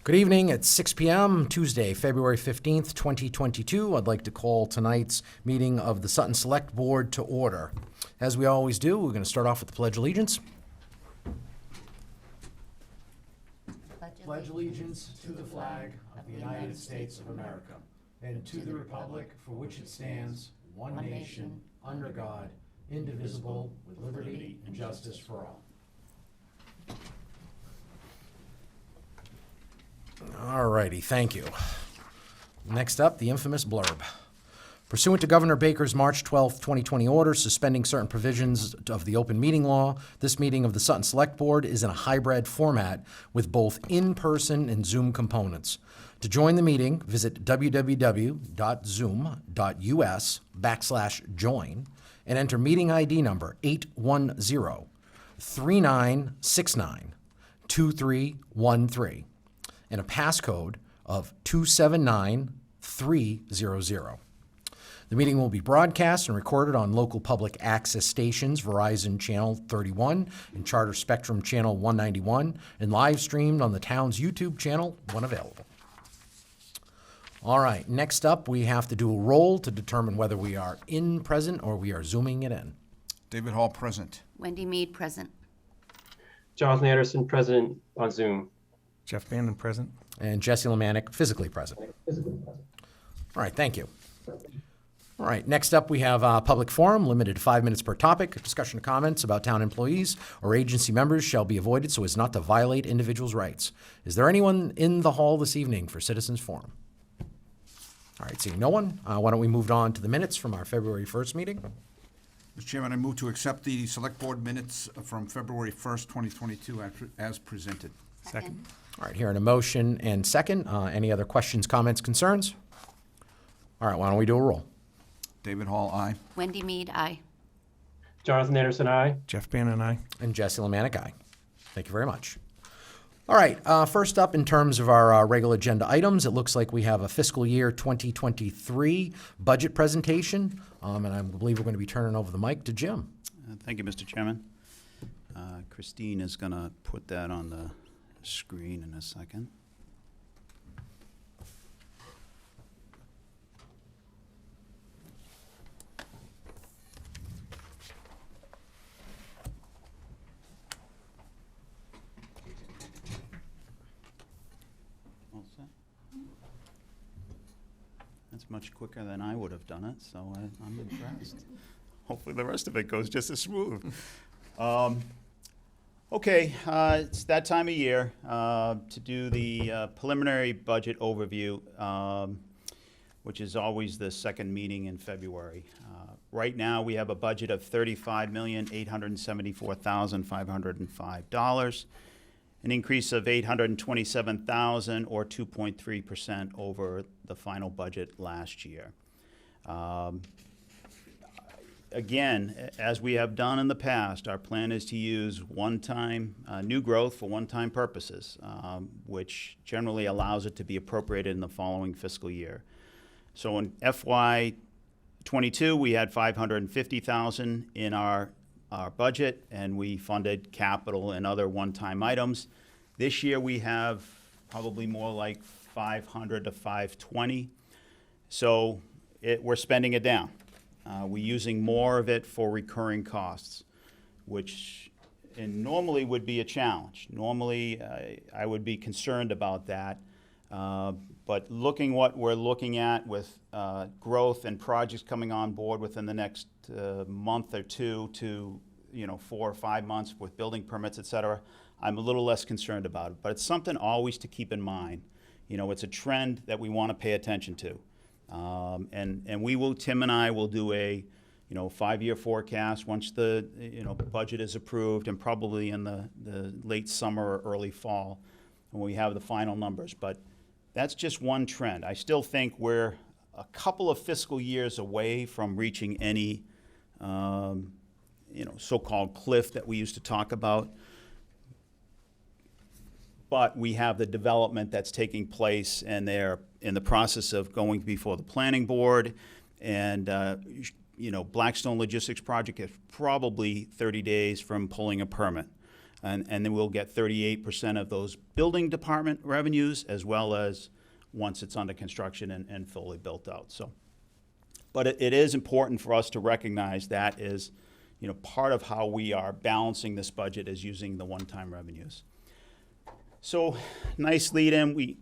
Good evening. It's 6 p.m. Tuesday, February 15th, 2022. I'd like to call tonight's meeting of the Sutton Select Board to order. As we always do, we're going to start off with the Pledge of Allegiance. Pledge allegiance to the flag of the United States of America and to the republic for which it stands, one nation, under God, indivisible, with liberty and justice for all. All righty, thank you. Next up, the infamous blurb. Pursuant to Governor Baker's March 12, 2020 order suspending certain provisions of the open meeting law, this meeting of the Sutton Select Board is in a hybrid format with both in-person and Zoom components. To join the meeting, visit www.zoom.us/join and enter meeting ID number 810-3969-2313 and a passcode of 279300. The meeting will be broadcast and recorded on local public access stations, Verizon Channel 31 and Charter Spectrum Channel 191, and live streamed on the town's YouTube channel when available. All right, next up, we have to do a roll to determine whether we are in present or we are Zooming it in. David Hall, present. Wendy Mead, present. Jonathan Anderson, present on Zoom. Jeff Bannon, present. And Jesse Lemanik, physically present. All right, thank you. All right, next up we have a public forum, limited to 5 minutes per topic. Discussion or comments about town employees or agency members shall be avoided so as not to violate individuals' rights. Is there anyone in the hall this evening for citizens forum? All right, seeing no one, why don't we move on to the minutes from our February 1st meeting? Mr. Chairman, I move to accept the Select Board minutes from February 1st, 2022 as presented. Second. All right, hearing a motion and second. Any other questions, comments, concerns? All right, why don't we do a roll? David Hall, aye. Wendy Mead, aye. Jonathan Anderson, aye. Jeff Bannon, aye. And Jesse Lemanik, aye. Thank you very much. All right, first up in terms of our regular agenda items, it looks like we have a fiscal year 2023 budget presentation, and I believe we're going to be turning over the mic to Jim. Thank you, Mr. Chairman. Christine is going to put that on the screen in a second. All set? That's much quicker than I would have done it, so I'm impressed. Hopefully the rest of it goes just as smooth. Okay, it's that time of year to do the preliminary budget overview, which is always the second meeting in February. Right now, we have a budget of $35,874,505, an increase of $827,000 or 2.3% over the final budget last year. Again, as we have done in the past, our plan is to use one-time new growth for one-time purposes, which generally allows it to be appropriated in the following fiscal year. So in FY22, we had $550,000 in our budget, and we funded capital and other one-time items. This year, we have probably more like $500 to $520. So we're spending it down. We're using more of it for recurring costs, which normally would be a challenge. Normally, I would be concerned about that. But looking what we're looking at with growth and projects coming on board within the next month or two to 4 or 5 months with building permits, et cetera, I'm a little less concerned about it. But it's something always to keep in mind. It's a trend that we want to pay attention to. And we will, Tim and I will do a 5-year forecast once the budget is approved, and probably in the late summer or early fall when we have the final numbers. But that's just one trend. I still think we're a couple of fiscal years away from reaching any so-called cliff that we used to talk about. But we have the development that's taking place, and they're in the process of going before the planning board. And, Blackstone Logistics Project is probably 30 days from pulling a permit. And then we'll get 38% of those building department revenues, as well as once it's under construction and fully built out. So, but it is important for us to recognize that is, part of how we are balancing this budget is using the one-time revenues. So, nice lead in. We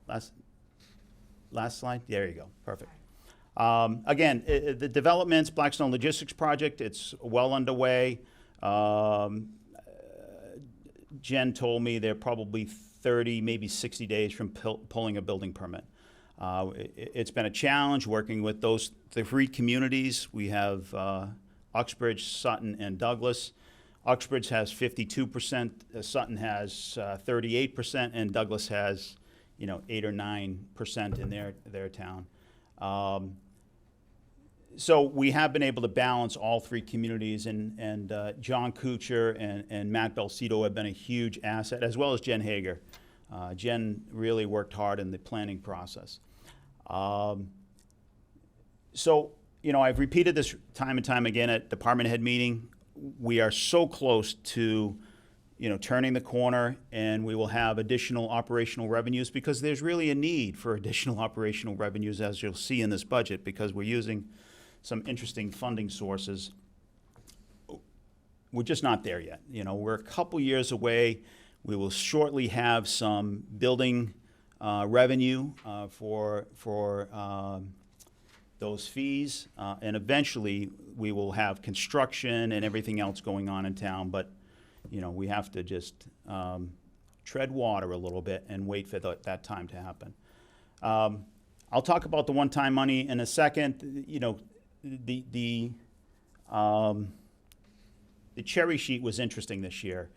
last slide. There you go. Perfect. Again, the developments, Blackstone Logistics Project, it's well underway. Jen told me they're probably 30, maybe 60 days from pulling a building permit. It's been a challenge working with the three communities. We have Uxbridge, Sutton, and Douglas. Uxbridge has 52%, Sutton has 38%, and Douglas has 8 or 9% in their town. So we have been able to balance all three communities, and John Kuchar and Matt Belcito have been a huge asset, as well as Jen Hager. Jen really worked hard in the planning process. So, I've repeated this time and time again at department head meeting. We are so close to, turning the corner, and we will have additional operational revenues, because there's really a need for additional operational revenues, as you'll see in this budget, because we're using some interesting funding sources. We're just not there yet. We're a couple years away. We will shortly have some building revenue for those fees, and eventually we will have construction and everything else going on in town. But we have to just tread water a little bit and wait for that time to happen. I'll talk about the one-time money in a second. The cherry sheet was interesting this year.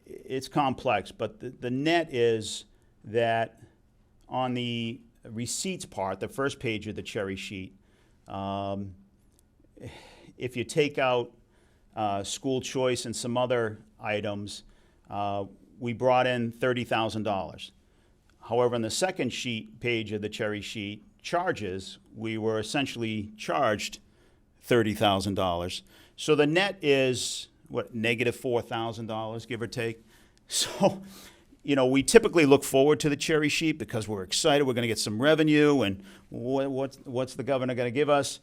It's complex, but the net is that on the receipts part, the first page of the cherry sheet, if you take out school choice and some other items, we brought in $30,000. However, on the second page of the cherry sheet, charges, we were essentially charged $30,000. So the net is, negative $4,000, give or take. So, we typically look forward to the cherry sheet because we're excited. We're going to get some revenue, and what's the governor going to give us?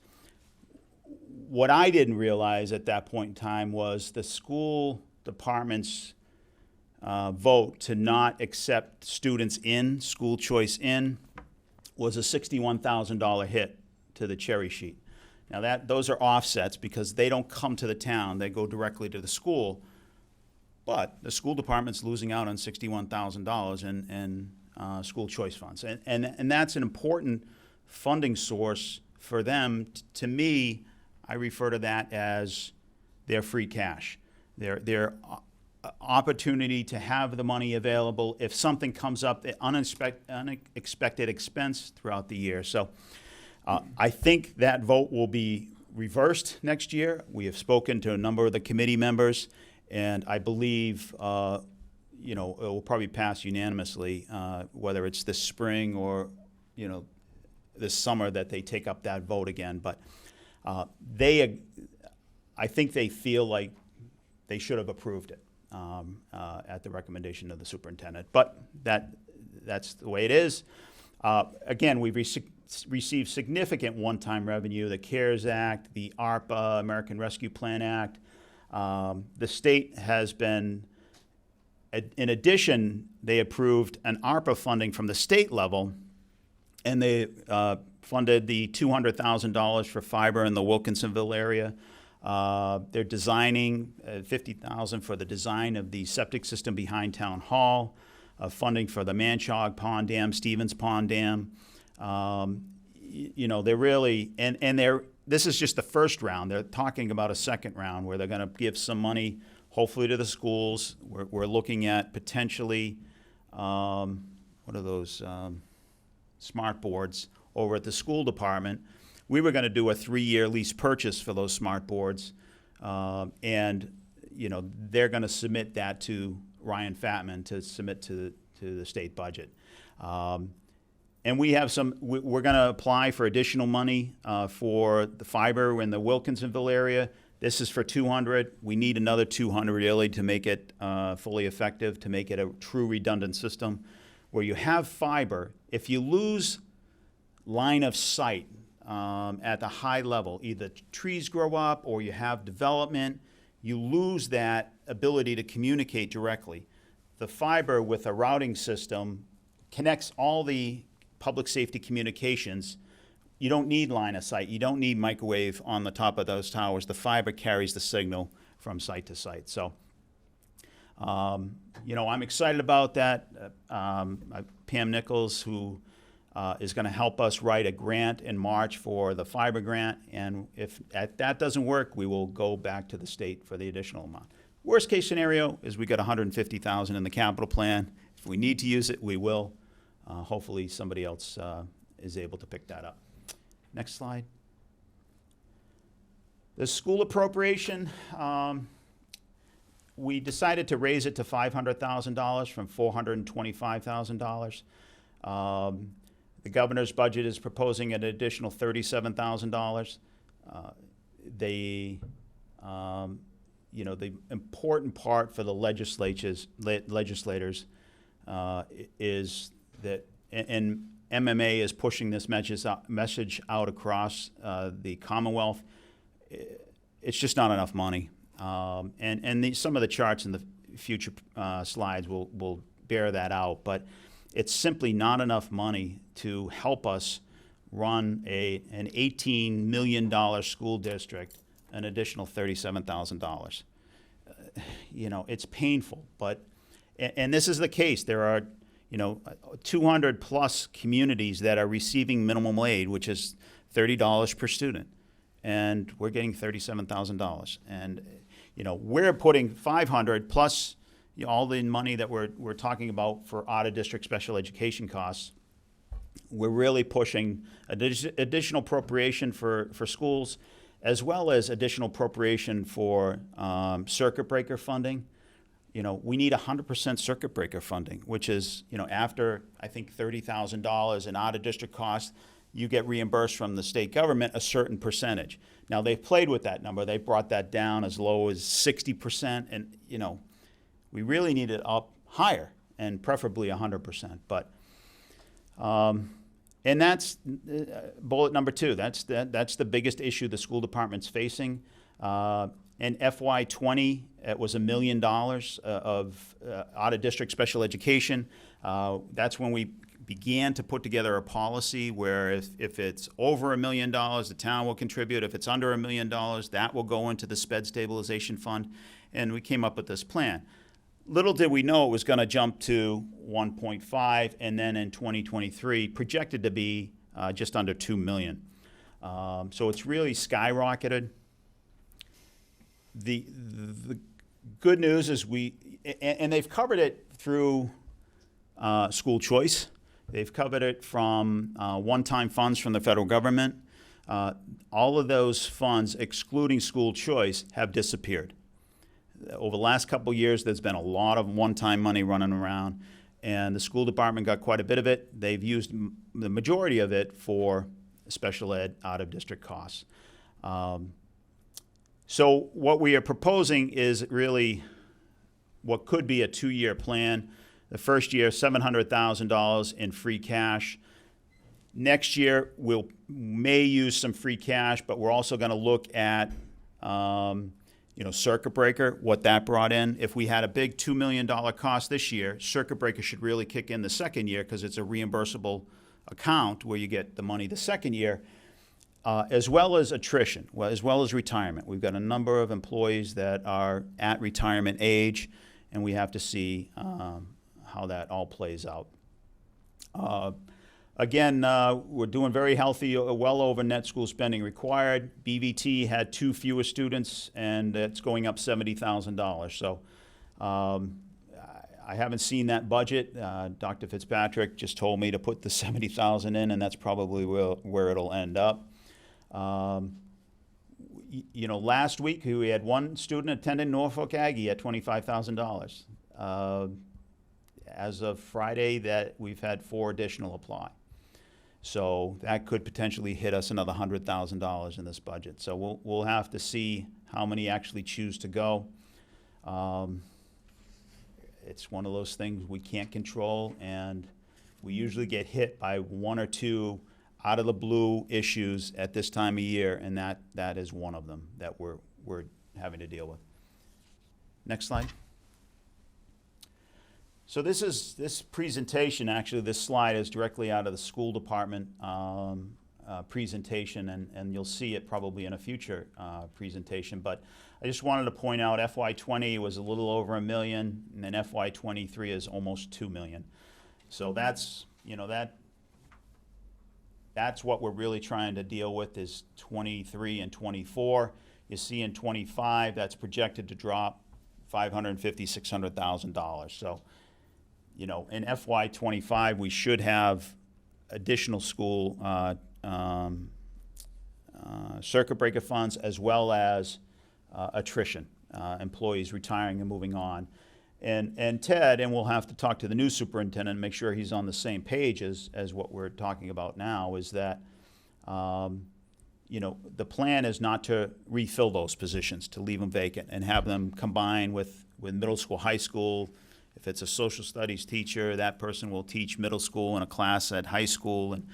What I didn't realize at that point in time was the school department's vote to not accept students in, school choice in, was a $61,000 hit to the cherry sheet. Now those are offsets because they don't come to the town, they go directly to the school. But the school department's losing out on $61,000 in school choice funds. And that's an important funding source for them. To me, I refer to that as their free cash, their opportunity to have the money available if something comes up, unexpected expense throughout the year. So I think that vote will be reversed next year. We have spoken to a number of the committee members, and I believe it will probably pass unanimously, whether it's this spring or this summer that they take up that vote again. But I think they feel like they should have approved it at the recommendation of the superintendent. But that's the way it is. Again, we've received significant one-time revenue, the CARES Act, the ARPA, American Rescue Plan Act. The state has been, in addition, they approved an ARPA funding from the state level, and they funded the $200,000 for fiber in the Wilkinsonville area. They're designing $50,000 for the design of the septic system behind Town Hall, funding for the Manchog Pond Dam, Stevens Pond Dam. They're really, this is just the first round. They're talking about a second round where they're going to give some money, hopefully, to the schools. We're looking at potentially, what are those, smart boards over at the school department. We were going to do a 3-year lease purchase for those smart boards, and they're going to submit that to Ryan Fatman to submit to the state budget. And we have we're going to apply for additional money for the fiber in the Wilkinsonville area. This is for 200. We need another 200 really to make it fully effective, to make it a true redundant system. Where you have fiber, if you lose line of sight at the high level, either trees grow up or you have development, you lose that ability to communicate directly. The fiber with a routing system connects all the public safety communications. You don't need line of sight. You don't need microwave on the top of those towers. The fiber carries the signal from site to site. So, you know, I'm excited about that. Pam Nichols, who is going to help us write a grant in March for the fiber grant. And if that doesn't work, we will go back to the state for the additional amount. Worst case scenario is we got $150,000 in the capital plan. If we need to use it, we will. Hopefully somebody else is able to pick that up. Next slide. The school appropriation, we decided to raise it to $500,000 from $425,000. The governor's budget is proposing an additional $37,000. You know, the important part for the legislators is that, and MMA is pushing this message out across the Commonwealth. It's just not enough money, and some of the charts in the future slides will bear that out. But it's simply not enough money to help us run an $18 million school district an additional $37,000. You know, it's painful, but and this is the case. There are, you know, 200 plus communities that are receiving minimum aid, which is $30 per student, and we're getting $37,000. And you know, we're putting 500 plus all the money that we're talking about for out-of-district special education costs. We're really pushing additional appropriation for schools, as well as additional appropriation for circuit breaker funding. You know, we need 100% circuit breaker funding, which is, you know, after I think $30,000 in out-of-district costs, you get reimbursed from the state government a certain percentage. Now they've played with that number. They brought that down as low as 60%, and you know, we really need it up higher, and preferably 100%. But and that's bullet number 2. That's the biggest issue the school department's facing. In FY20, it was $1 million of out-of-district special education. That's when we began to put together a policy where if it's over $1 million, the town will contribute. If it's under $1 million, that will go into the SPED Stabilization Fund. And we came up with this plan. Little did we know it was going to jump to 1.5, and then in 2023 projected to be just under 2 million. So it's really skyrocketed. The good news is and they've covered it through school choice. They've covered it from one-time funds from the federal government. All of those funds, excluding school choice, have disappeared. Over the last couple of years, there's been a lot of one-time money running around, and the school department got quite a bit of it. They've used the majority of it for special ed out-of-district costs. So what we are proposing is really what could be a 2-year plan. The first year, $700,000 in free cash. Next year, we may use some free cash, but we're also going to look at circuit breaker, what that brought in. If we had a big $2 million cost this year, circuit breaker should really kick in the second year because it's a reimbursable account where you get the money the second year, as well as attrition, as well as retirement. We've got a number of employees that are at retirement age, and we have to see how that all plays out. Again, we're doing very healthy, well over net school spending required. BVT had 2 fewer students, and it's going up $70,000. So I haven't seen that budget. Dr. Fitzpatrick just told me to put the $70,000 in, and that's probably where it'll end up. Last week we had 1 student attending Norfolk Aggie at $25,000. As of Friday, that we've had 4 additional apply. So that could potentially hit us another $100,000 in this budget. So we'll have to see how many actually choose to go. It's one of those things we can't control, and we usually get hit by one or two out of the blue issues at this time of year, and that is one of them that we're having to deal with. Next slide. So this presentation, actually, this slide is directly out of the school department presentation, and you'll see it probably in a future presentation. But I just wanted to point out FY20 was a little over $1 million, and then FY23 is almost $2 million. So that's what we're really trying to deal with is 23 and 24. You see in 25 that's projected to drop $550,000, $600,000. So, in FY25 we should have additional school circuit breaker funds, as well as attrition, employees retiring and moving on. And Ted, and we'll have to talk to the new superintendent and make sure he's on the same page as what we're talking about now, is that the plan is not to refill those positions, to leave them vacant and have them combine with middle school, high school. If it's a social studies teacher, that person will teach middle school in a class at high school, and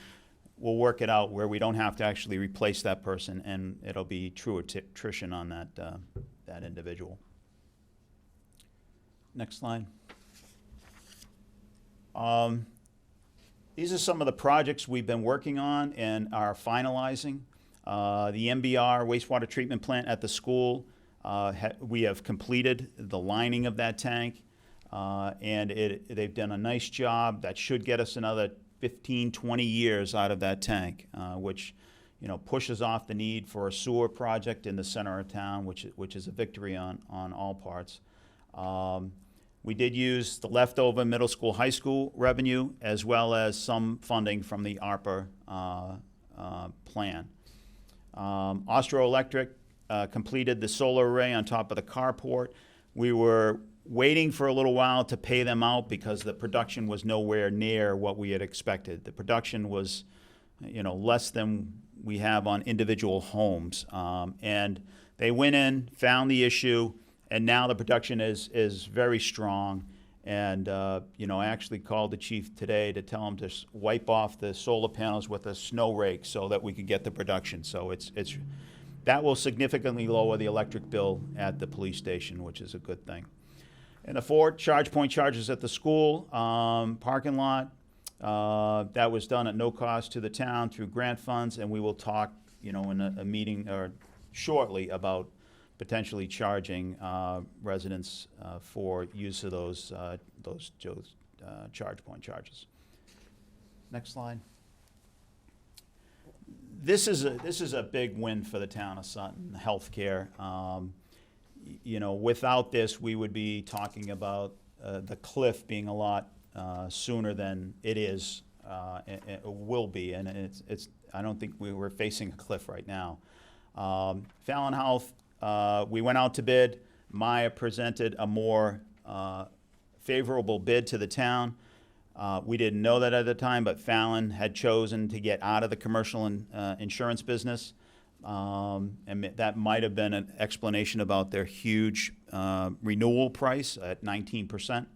we'll work it out where we don't have to actually replace that person, and it'll be true attrition on that individual. Next slide. These are some of the projects we've been working on and are finalizing. The MBR wastewater treatment plant at the school, we have completed the lining of that tank, and they've done a nice job. That should get us another 15, 20 years out of that tank, which pushes off the need for a sewer project in the center of town, which is a victory on all parts. We did use the leftover middle school, high school revenue, as well as some funding from the ARPA plan. Austro Electric completed the solar array on top of the carport. We were waiting for a little while to pay them out because the production was nowhere near what we had expected. The production was, less than we have on individual homes. And they went in, found the issue, and now the production is very strong. And, I actually called the chief today to tell him to wipe off the solar panels with a snow rake so that we could get the production. So that will significantly lower the electric bill at the police station, which is a good thing. And the 4 charge point charges at the school parking lot, that was done at no cost to the town through grant funds, and we will talk, in a meeting or shortly about potentially charging residents for use of those charge point charges. Next slide. This is a big win for the town of Sutton, healthcare. Without this, we would be talking about the cliff being a lot sooner than it is, it will be, and it's. I don't think we're facing a cliff right now. Fallon Health, we went out to bid. Maya presented a more favorable bid to the town. We didn't know that at the time, but Fallon had chosen to get out of the commercial insurance business. And that might have been an explanation about their huge renewal price at 19%.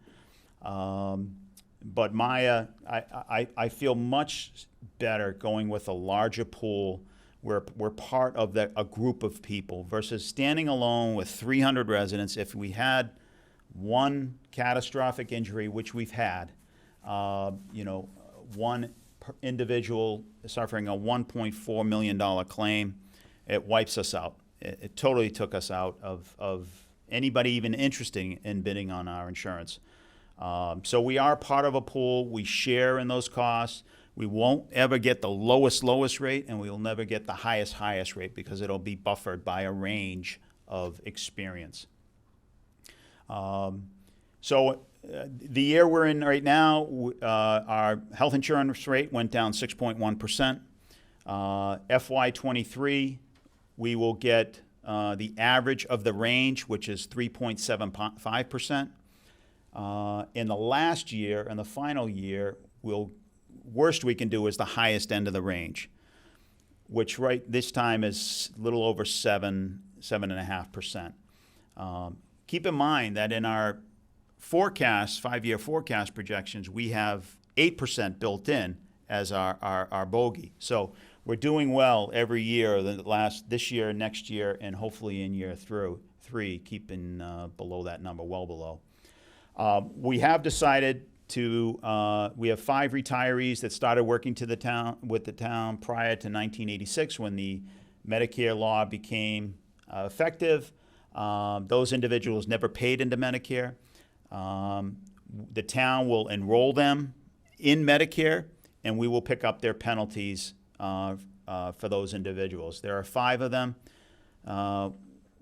But Maya, I feel much better going with a larger pool. We're part of a group of people versus standing alone with 300 residents. If we had one catastrophic injury, which we've had, one individual suffering a $1.4 million claim, it wipes us out. It totally took us out of anybody even interested in bidding on our insurance. So we are part of a pool. We share in those costs. We won't ever get the lowest rate, and we will never get the highest rate because it'll be buffered by a range of experience. The year we're in right now, our health insurance rate went down 6.1%. FY23, we will get the average of the range, which is 3.75%. In the last year, in the final year, worst we can do is the highest end of the range, which right this time is a little over 7.5%. Keep in mind that in our forecast, 5-year forecast projections, we have 8% built in as our bogey. So we're doing well every year, this year, next year, and hopefully in year 3, keeping below that number, well below. We have decided to, we have 5 retirees that started working with the town prior to 1986 when the Medicare law became effective. Those individuals never paid into Medicare. The town will enroll them in Medicare, and we will pick up their penalties for those individuals. There are 5 of them.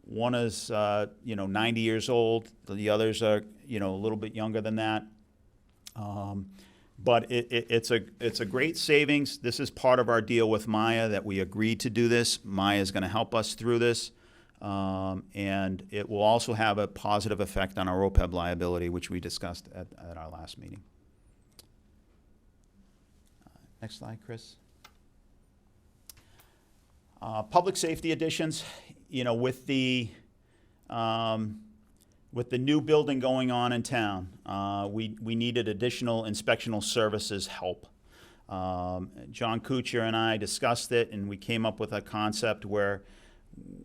One is 90 years old. The others are a little bit younger than that. But it's a great savings. This is part of our deal with Maya that we agreed to do this. Maya is going to help us through this. And it will also have a positive effect on our OPEB liability, which we discussed at our last meeting. Next slide, Chris. Public safety additions, with the new building going on in town, we needed additional inspectional services help. John Kuchar and I discussed it, and we came up with a concept where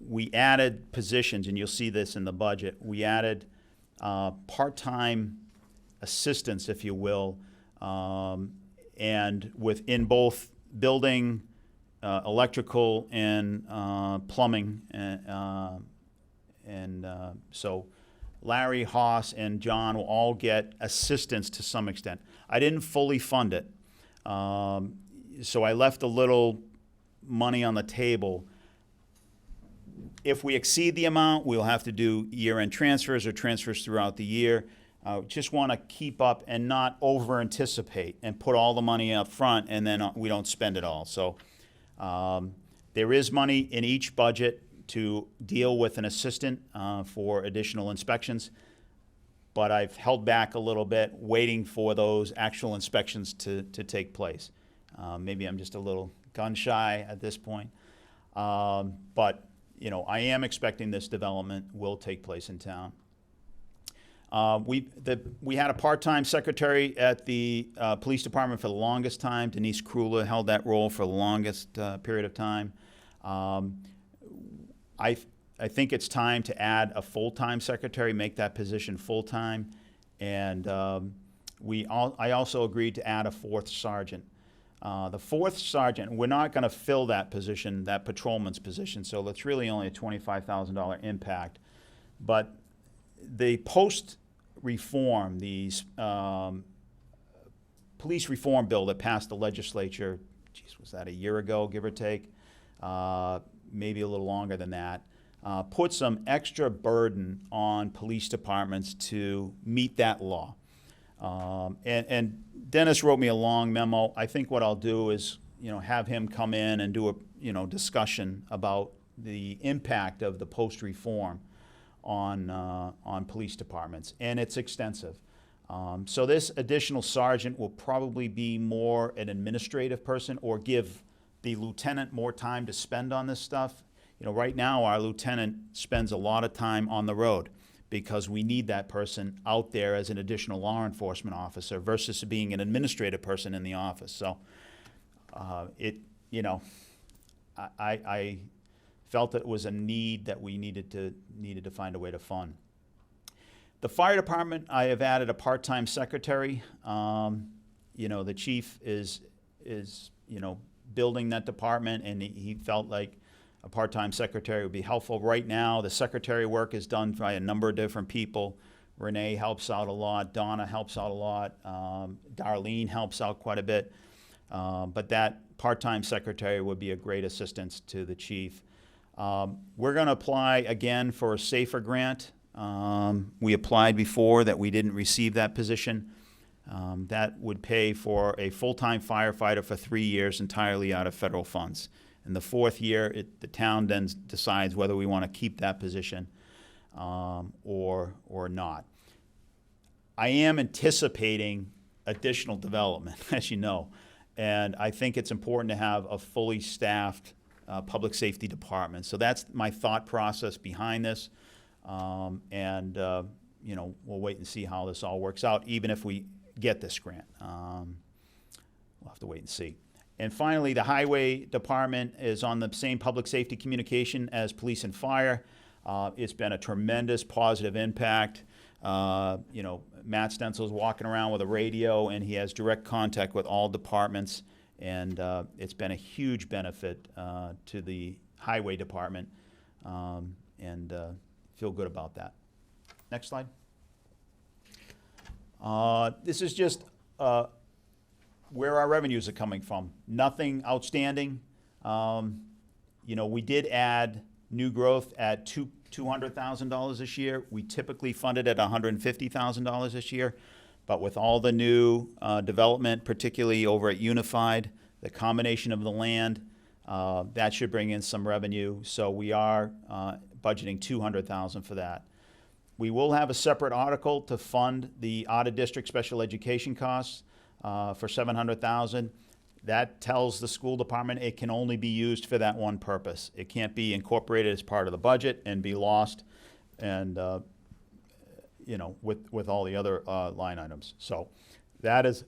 we added positions, and you'll see this in the budget. We added part-time assistants, if you will, and within both building, electrical, and plumbing, so Larry, Haas, and John will all get assistance to some extent. I didn't fully fund it, so I left a little money on the table. If we exceed the amount, we'll have to do year-end transfers or transfers throughout the year. Just want to keep up and not over-anticipate and put all the money up front and then we don't spend it all. So there is money in each budget to deal with an assistant for additional inspections, but I've held back a little bit waiting for those actual inspections to take place. Maybe I'm just a little gun-shy at this point, but I am expecting this development will take place in town. We had a part-time secretary at the police department for the longest time. Denise Kruller held that role for the longest period of time. I think it's time to add a full-time secretary, make that position full-time, and I also agreed to add a 4th sergeant. The 4th sergeant, we're not going to fill that position, that patrolman's position, so that's really only a $25,000 impact. But the post-reform, the police reform bill that passed the legislature, was that a year ago, give or take? Maybe a little longer than that, put some extra burden on police departments to meet that law. And Dennis wrote me a long memo. I think what I'll do is, have him come in and do a, discussion about the impact of the post-reform on police departments, and it's extensive. So this additional sergeant will probably be more an administrative person or give the lieutenant more time to spend on this stuff. Right now our lieutenant spends a lot of time on the road because we need that person out there as an additional law enforcement officer versus being an administrative person in the office. So I felt it was a need that we needed to find a way to fund. The fire department, I have added a part-time secretary. The chief is building that department, and he felt like a part-time secretary would be helpful. Right now, the secretary work is done by a number of different people. Renee helps out a lot. Donna helps out a lot. Darlene helps out quite a bit. But that part-time secretary would be a great assistance to the chief. We're going to apply again for a SAFER grant. We applied before that we didn't receive that position. That would pay for a full-time firefighter for 3 years entirely out of federal funds. In the 4th year, the town then decides whether we want to keep that position or not. I am anticipating additional development, as you know, And I think it's important to have a fully staffed public safety department. So that's my thought process behind this. You know, we'll wait and see how this all works out, even if we get this grant. We'll have to wait and see. And finally, the highway department is on the same public safety communication as police and fire. It's been a tremendous positive impact. You know, Matt Stenzel's walking around with a radio, and he has direct contact with all departments, and it's been a huge benefit to the highway department, and feel good about that. Next slide. This is just where our revenues are coming from. Nothing outstanding. You know, we did add new growth at $200,000 this year. We typically fund it at $150,000 this year. But with all the new development, particularly over at Unified, the combination of the land, that should bring in some revenue. So we are budgeting $200,000 for that. We will have a separate article to fund the out-of-district special education costs for $700,000. That tells the school department it can only be used for that one purpose. It can't be incorporated as part of the budget and be lost, and you know, with all the other line items. So that is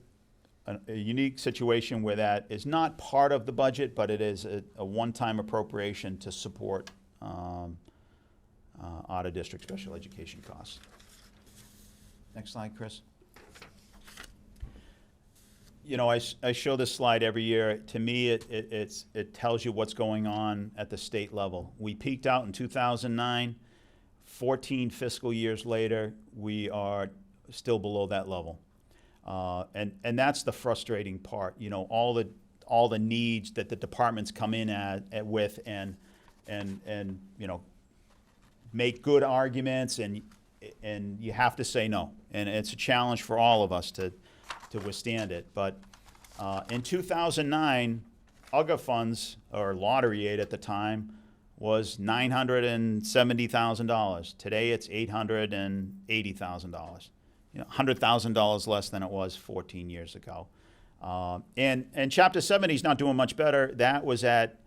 a unique situation where that is not part of the budget, but it is a one-time appropriation to support out-of-district special education costs. Next slide, Chris. You know, I show this slide every year. To me, it tells you what's going on at the state level. We peaked out in 2009. 14 fiscal years later, we are still below that level. And that's the frustrating part. You know, all the needs that the departments come in with and you know, make good arguments, and you have to say no. And it's a challenge for all of us to withstand it. But in 2009, UGA funds, or lottery aid at the time, was $970,000. Today it's $880,000. You know, $100,000 less than it was 14 years ago. And Chapter 70 is not doing much better. That was at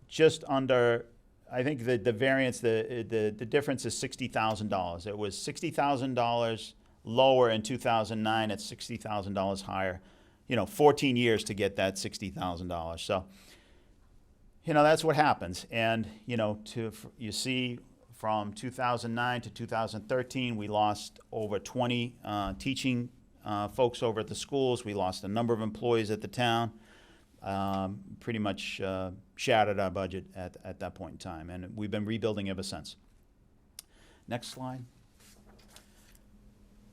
just under, I think the variance, the difference is $60,000. It was $60,000 lower in 2009. It's $60,000 higher. You know, 14 years to get that $60,000. So, you know, that's what happens. And, you know, you see from 2009 to 2013, we lost over 20 teaching folks over at the schools. We lost a number of employees at the town. Pretty much shattered our budget at that point in time. And we've been rebuilding ever since. Next slide.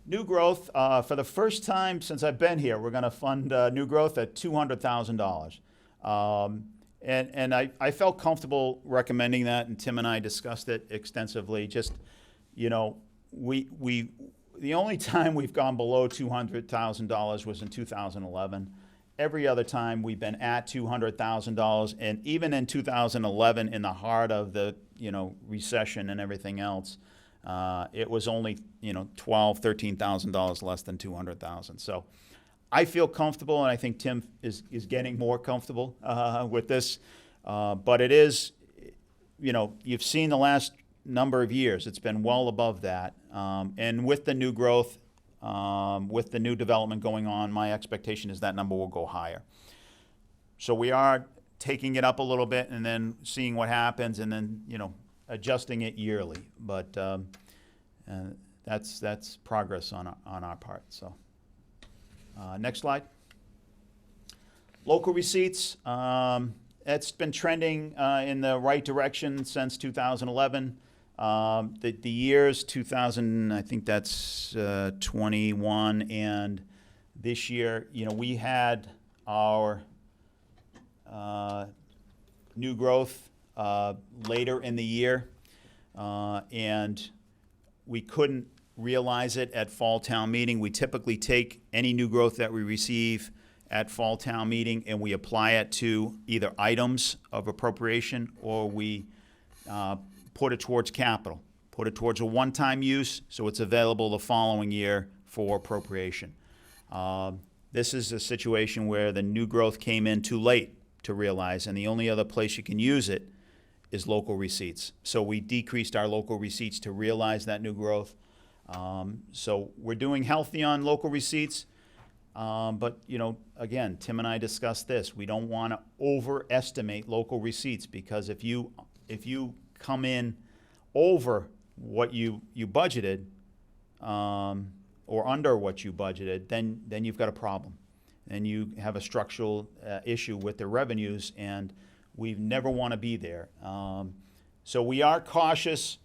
New growth, for the first time since I've been here, we're going to fund new growth at $200,000. And I felt comfortable recommending that, and Tim and I discussed it extensively. Just, you know, the only time we've gone below $200,000 was in 2011. Every other time we've been at $200,000, and even in 2011, in the heart of the, you know, recession and everything else, it was only, you know, $12,000, $13,000 less than $200,000. So I feel comfortable, and I think Tim is getting more comfortable with this. But it is, you know, you've seen the last number of years, it's been well above that. And with the new growth, with the new development going on, my expectation is that number will go higher. So we are taking it up a little bit and then seeing what happens, and then, you know, adjusting it yearly. But that's progress on our part. So next slide. Local receipts. It's been trending in the right direction since 2011. The years 2000, I think that's 21, and this year, you know, we had our new growth later in the year, and we couldn't realize it at fall town meeting. We typically take any new growth that we receive at fall town meeting and we apply it to either items of appropriation, or we put it towards capital, put it towards a one-time use so it's available the following year for appropriation. This is a situation where the new growth came in too late to realize, and the only other place you can use it is local receipts. So we decreased our local receipts to realize that new growth. So we're doing healthy on local receipts, but again, Tim and I discussed this. We don't want to overestimate local receipts, because if you come in over what you budgeted, or under what you budgeted, then you've got a problem, and you have a structural issue with the revenues, and we never want to be there. So we are cautious.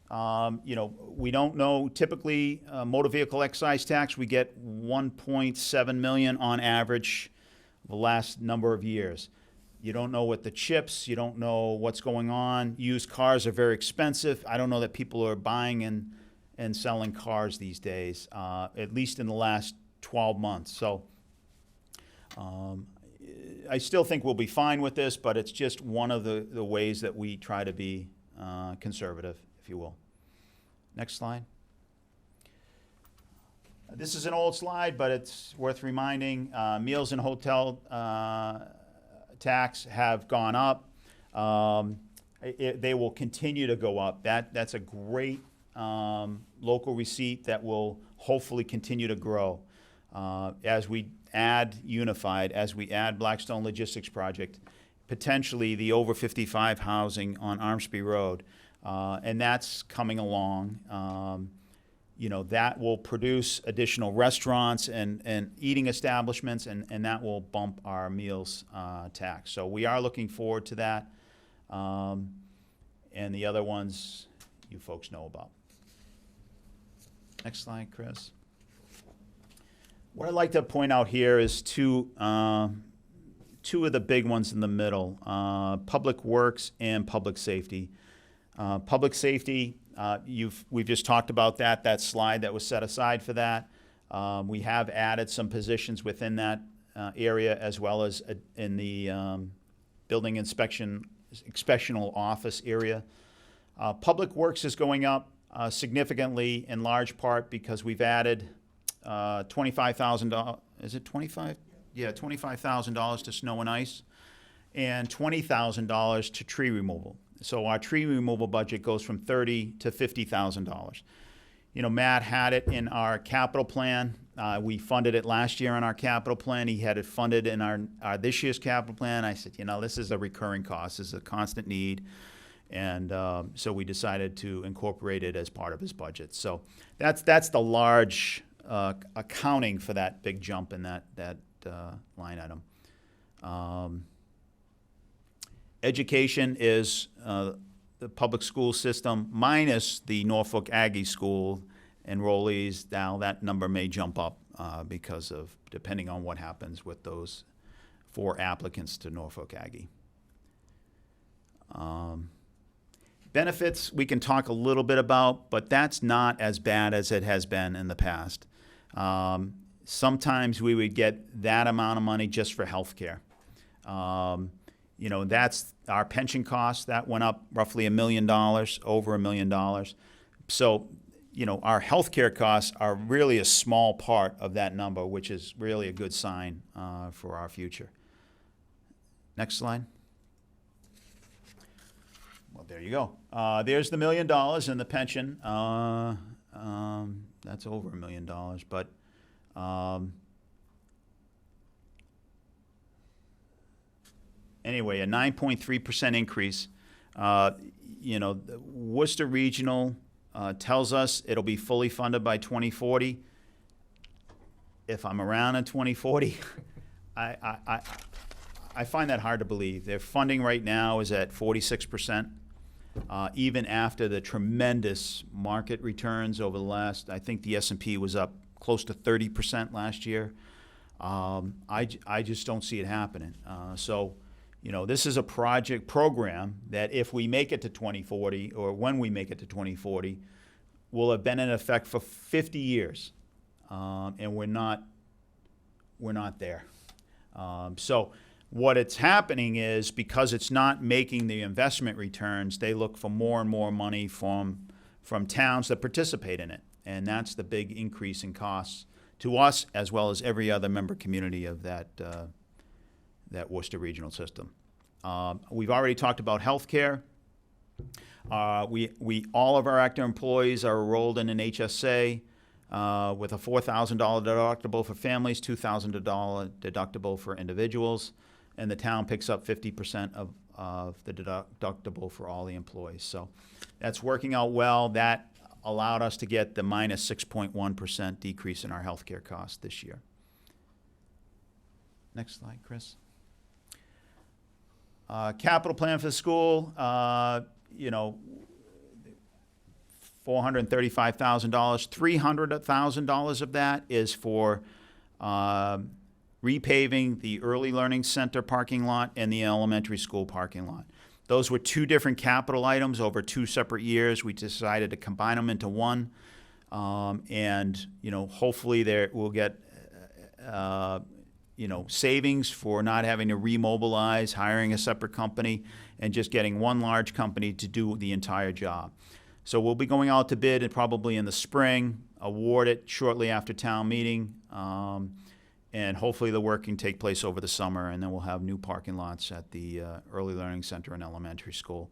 We don't know. Typically, motor vehicle excise tax, we get 1.7 million on average the last number of years. You don't know what the chips, you don't know what's going on. Used cars are very expensive. I don't know that people are buying and selling cars these days, at least in the last 12 months. So I still think we'll be fine with this, but it's just one of the ways that we try to be conservative, if you will. Next slide. This is an old slide, but it's worth reminding. Meals and hotel tax have gone up. They will continue to go up. That's a great local receipt that will hopefully continue to grow as we add Unified, as we add Blackstone Logistics Project, potentially the over 55 housing on Armsby Road, and that's coming along. That will produce additional restaurants and eating establishments, and that will bump our meals tax. So we are looking forward to that. And the other ones you folks know about. Next slide, Chris. What I'd like to point out here is two of the big ones in the middle, Public Works and Public Safety. Public Safety, we've just talked about that slide that was set aside for that. We have added some positions within that area, as well as in the building inspectional office area. Public Works is going up significantly, in large part because we've added $25,000. Is it 25? Yeah, $25,000 to snow and ice, and $20,000 to tree removal. So our tree removal budget goes from $30,000 to $50,000. Matt had it in our capital plan. We funded it last year in our capital plan. He had it funded in our this year's capital plan. I said, this is a recurring cost. This is a constant need. And so we decided to incorporate it as part of his budget. So that's the large accounting for that big jump in that line item. Education is the public school system minus the Norfolk Aggie School enrollees. Now that number may jump up because of, depending on what happens with those 4 applicants to Norfolk Aggie. Benefits we can talk a little bit about, but that's not as bad as it has been in the past. Sometimes we would get that amount of money just for health care. That's our pension costs. That went up roughly $1 million, over $1 million. So, our health care costs are really a small part of that number, which is really a good sign for our future. Next slide. Well, there you go. There's the $1 million in the pension. That's over $1 million, but anyway, a 9.3% increase. Worcester Regional tells us it'll be fully funded by 2040. If I'm around in 2040, I find that hard to believe. Their funding right now is at 46%, even after the tremendous market returns over the last, I think the S&P was up close to 30% last year. I just don't see it happening. So this is a program that if we make it to 2040, or when we make it to 2040, will have been in effect for 50 years, and we're not there. So what it's happening is, because it's not making the investment returns, they look for more and more money from towns that participate in it, and that's the big increase in costs to us as well as every other member community of that Worcester regional system. We've already talked about healthcare. We all of our active employees are enrolled in an HSA with a $4,000 deductible for families, $2,000 deductible for individuals, and the town picks up 50% of the deductible for all the employees. So that's working out well. That allowed us to get the minus 6.1% decrease in our healthcare costs this year. Next slide, Chris. Capital plan for the school, $435,000. $300,000 of that is for repaving the early learning center parking lot and the elementary school parking lot. Those were two different capital items over 2 separate years. We decided to combine them into one, and hopefully we'll get savings for not having to remobilize, hiring a separate company, and just getting one large company to do the entire job. So we'll be going out to bid and probably in the spring, award it shortly after town meeting, and hopefully the work can take place over the summer, and then we'll have new parking lots at the early learning center and elementary school.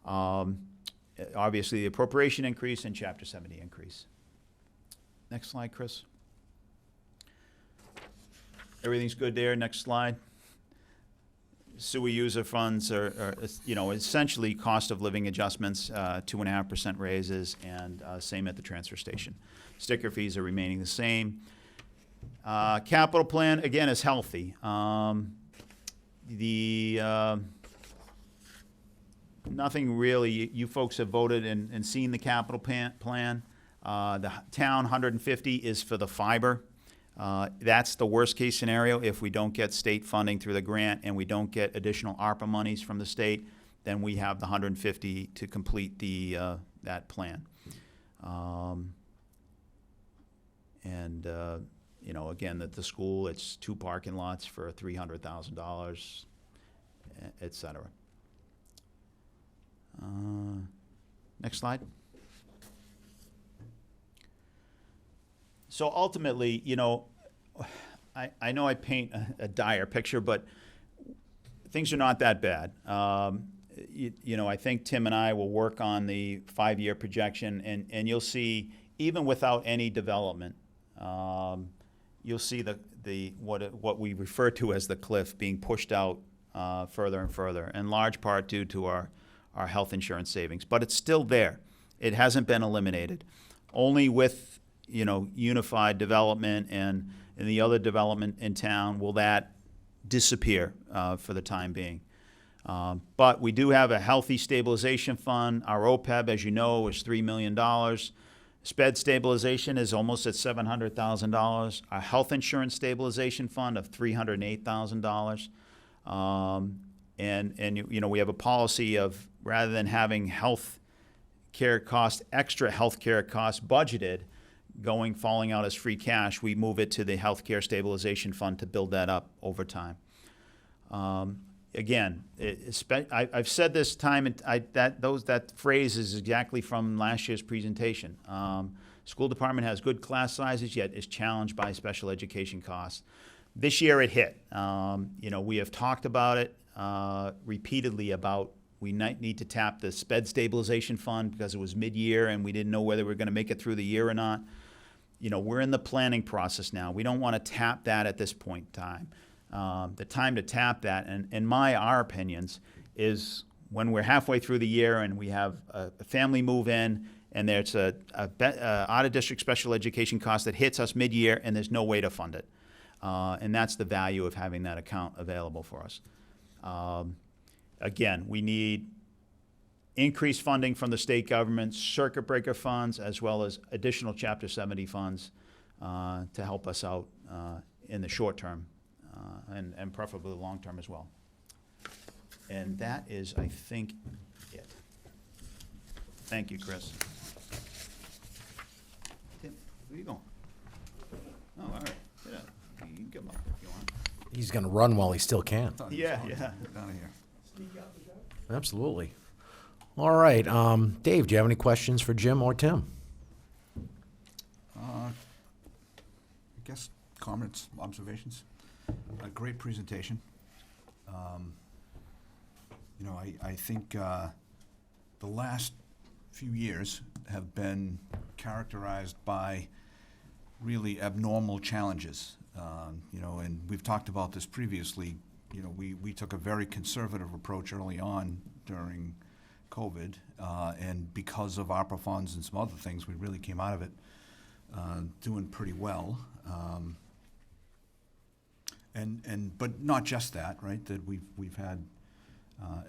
Obviously, the appropriation increase and Chapter 70 increase. Next slide, Chris. Everything's good there. Next slide. Sewer user funds are essentially cost of living adjustments, 2.5% raises, and same at the transfer station. Sticker fees are remaining the same. Capital plan, again, is healthy. Nothing really, you folks have voted and seen the capital plan. The town 150 is for the fiber. That's the worst case scenario. If we don't get state funding through the grant and we don't get additional ARPA monies from the state, then we have the 150 to complete that plan. Again, that the school, it's 2 parking lots for $300,000, et cetera. Next slide. So ultimately, I know I paint a dire picture, but things are not that bad. I think Tim and I will work on the 5-year projection, and you'll see, even without any development, you'll see what we refer to as the cliff being pushed out further and further, in large part due to our health insurance savings. But it's still there. It hasn't been eliminated. Only with unified development and the other development in town will that disappear for the time being. But we do have a healthy stabilization fund. Our OPEB, as you know, is $3 million. SPED stabilization is almost at $700,000. Our health insurance stabilization fund of $308,000. We have a policy of, rather than having health care costs, extra health care costs budgeted, falling out as free cash, we move it to the healthcare stabilization fund to build that up over time. Again, I've said this time, and that phrase is exactly from last year's presentation. School department has good class sizes, yet is challenged by special education costs. This year it hit. We have talked about it repeatedly about we need to tap the SPED stabilization fund because it was mid-year and we didn't know whether we were going to make it through the year or not. We're in the planning process now. We don't want to tap that at this point in time. The time to tap that, and in our opinions, is when we're halfway through the year and we have a family move in and there's a out-of-district special education cost that hits us mid-year and there's no way to fund it. And that's the value of having that account available for us. Again, we need increased funding from the state government, circuit breaker funds, as well as additional Chapter 70 funds to help us out in the short term and preferably the long term as well. And that is, I think, it. Thank you, Chris. Tim, where are you going? Oh, all right. Yeah, you can come up if you want. He's going to run while he still can. Yeah. Get out of here. Absolutely. All right. Dave, do you have any questions for Jim or Tim? comments, observations? A great presentation. You know, I think the last few years have been characterized by really abnormal challenges. You know, and we've talked about this previously. You know, we took a very conservative approach early on during COVID, and because of ARPA funds and some other things, we really came out of it doing pretty well. But not just that, right? That we've had,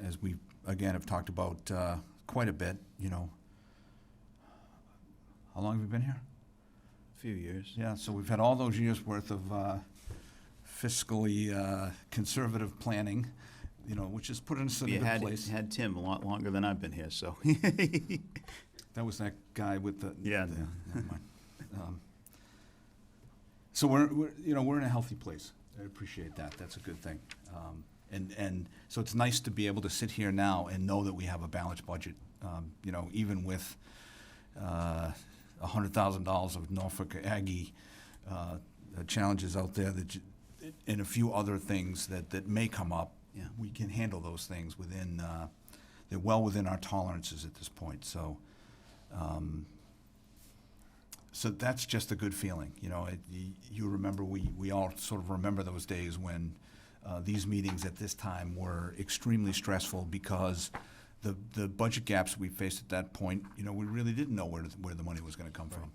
as we again have talked about quite a bit. You know, how long have we been here? A few years. Yeah, so we've had all those years worth of fiscally conservative planning, you know, which has put us in a You good place. had Tim a lot longer than I've been here, so. That was that guy with the. Yeah. Never mind. So we're you know, we're in a healthy place. I appreciate that. That's a good thing. And so it's nice to be able to sit here now and know that we have a balanced budget. You know, even with $100,000 of Norfolk Aggie challenges out there and a few other things that may come up. Yeah. We can handle those things within. They're well within our tolerances at this point. So. So that's just a good feeling, you know. You remember, we all sort of remember those days when these meetings at this time were extremely stressful because the budget gaps we faced at that point, you know, we really didn't know where the money was going to come from.